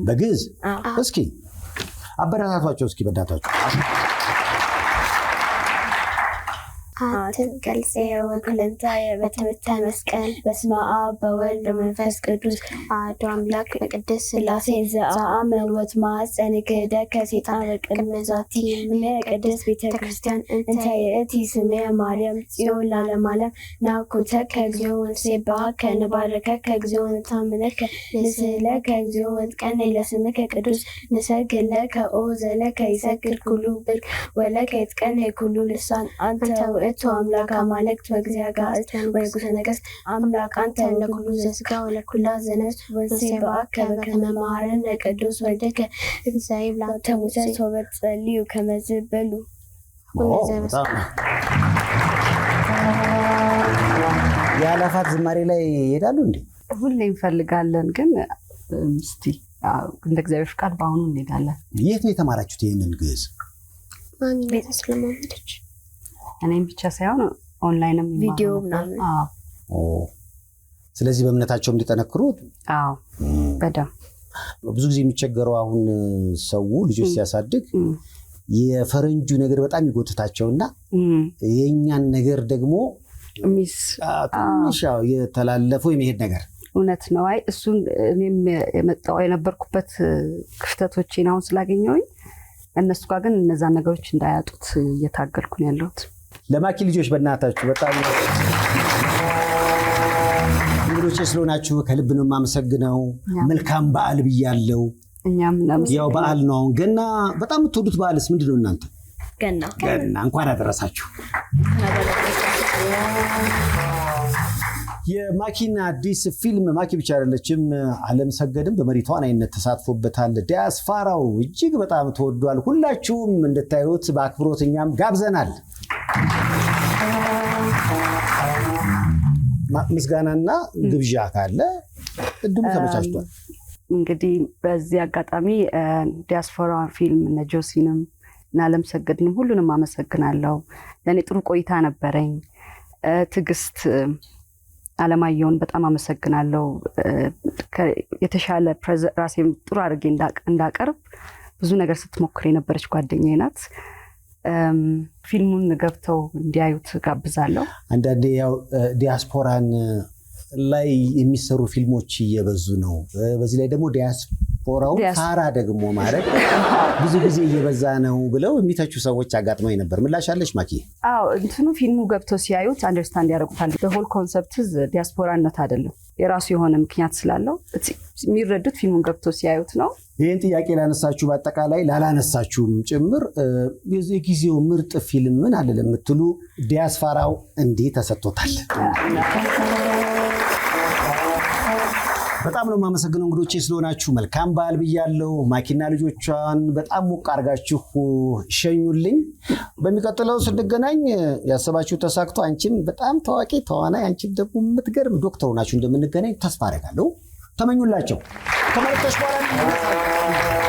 በግዕዝ። እስኪ አበረታቷቸው እስኪ በዳታቸው። አትገልጼ ወክልንታ በትምህርተ መስቀል በስመ አብ በወልድ በመንፈስ ቅዱስ አሐዱ አምላክ በቅድስት ሥላሴ ዘአመወት ማኅፀን ክህደከ ሰይጣን በቅድመ ዛቲ ቅድስት ቤተ ክርስቲያን እንተ ይእቲ ስሜ ማርያም ጽዮን ለዓለመ ዓለም ናኩተከ እግዚኦ ወንሴብሐከ ንባርከከ እግዚኦ ንታምነከ ንስእለከ እግዚኦ ወንጥቀነ ለስምከ ቅዱስ ንሰግድ ለከ ኦ ዘለከ ይሰግድ ኩሉ ብርክ ወለከ ይትቀነ ኩሉ ልሳን አንተ ውእቱ አምላክ አማልክት ወእግዚአ ጋእት ወንጉሠ ነገሥት አምላክ አንተ ለኩሉ ዘሥጋ ወለኩላ ዘነፍስ ወንሴብሐከ በከመ መሐረነ ቅዱስ ወልድከ እግዚአብሔር ላንተ ሙሴ ሶበት ጸልዩ ከመ ዝበሉ የአእላፋት ዝማሬ ላይ ይሄዳሉ እንዴ? ሁሌ እንፈልጋለን፣ ግን እስቲ እንደ እግዚአብሔር ፍቃድ በአሁኑ እንሄዳለን። የት ነው የተማራችሁት ይህንን ግዕዝ? ቤተ ስለማመደች እኔም ብቻ ሳይሆን ኦንላይንም ቪዲዮ ምናምን። ስለዚህ በእምነታቸው እንዲጠነክሩ። አዎ በደምብ። ብዙ ጊዜ የሚቸገረው አሁን ሰው ልጆች ሲያሳድግ የፈረንጁ ነገር በጣም ይጎትታቸውና የእኛን ነገር ደግሞ ትንሽ የተላለፈው የመሄድ ነገር እውነት ነው። አይ እሱን እኔም የመጣው የነበርኩበት ክፍተቶቼን አሁን ስላገኘሁኝ እነሱ ጋር ግን እነዛን ነገሮች እንዳያጡት እየታገልኩ ነው ያለሁት። ለማኪ ልጆች በእናታችሁ በጣም እንግዶቼ ስለሆናችሁ ከልብ ነው የማመሰግነው። መልካም በዓል ብያለሁ። እኛም ያው በዓል ነው አሁን ገና። በጣም የምትወዱት በዓልስ ምንድን ነው እናንተ? ገና። እንኳን አደረሳችሁ። የማኪና አዲስ ፊልም ማኪ ብቻ አይደለችም፣ ዓለም ሰገድም በመሪ ተዋናይነት ተሳትፎበታል። ዲያስፖራው እጅግ በጣም ተወዷል። ሁላችሁም እንድታዩት በአክብሮት እኛም ጋብዘናል። ምስጋናና ግብዣ ካለ እድሉ ተመቻችቷል። እንግዲህ በዚህ አጋጣሚ ዲያስፖራ ፊልም እነ ጆሲንም እና ዓለም ሰገድንም ሁሉንም አመሰግናለሁ። ለእኔ ጥሩ ቆይታ ነበረኝ። ትዕግስት አለማየሁን በጣም አመሰግናለሁ። የተሻለ ራሴን ጥሩ አድርጌ እንዳቀርብ ብዙ ነገር ስትሞክር የነበረች ጓደኛዬ ናት። ፊልሙን ገብተው እንዲያዩት ጋብዛለሁ። አንዳንዴ ያው ዲያስፖራን ላይ የሚሰሩ ፊልሞች እየበዙ ነው። በዚህ ላይ ደግሞ ዲያስፖራው ታራ ደግሞ ማለት ብዙ ጊዜ እየበዛ ነው ብለው የሚተቹ ሰዎች አጋጥመው ነበር። ምላሽ አለሽ ማኪ? አዎ እንትኑ ፊልሙ ገብተው ሲያዩት አንደርስታንድ ያደርጉታል። በሆል ኮንሰፕት ዲያስፖራነት አይደለም፣ የራሱ የሆነ ምክንያት ስላለው የሚረዱት ፊልሙን ገብተው ሲያዩት ነው። ይህን ጥያቄ ላነሳችሁ በአጠቃላይ ላላነሳችሁም ጭምር የጊዜው ምርጥ ፊልም ምን አለ ለምትሉ ዲያስፖራው እንዲህ ተሰጥቶታል። በጣም ነው የማመሰግነው እንግዶቼ ስለሆናችሁ። መልካም በዓል ብያለሁ። ማኪና ልጆቿን በጣም ሞቅ አድርጋችሁ ሸኙልኝ። በሚቀጥለው ስንገናኝ ያሰባችሁ ተሳክቶ አንቺም በጣም ታዋቂ ተዋናይ፣ አንቺም ደግሞ የምትገርም ዶክተር ሆናችሁ እንደምንገናኝ ተስፋ አደርጋለሁ። ተመኙላቸው። ተመልከሽ በኋላ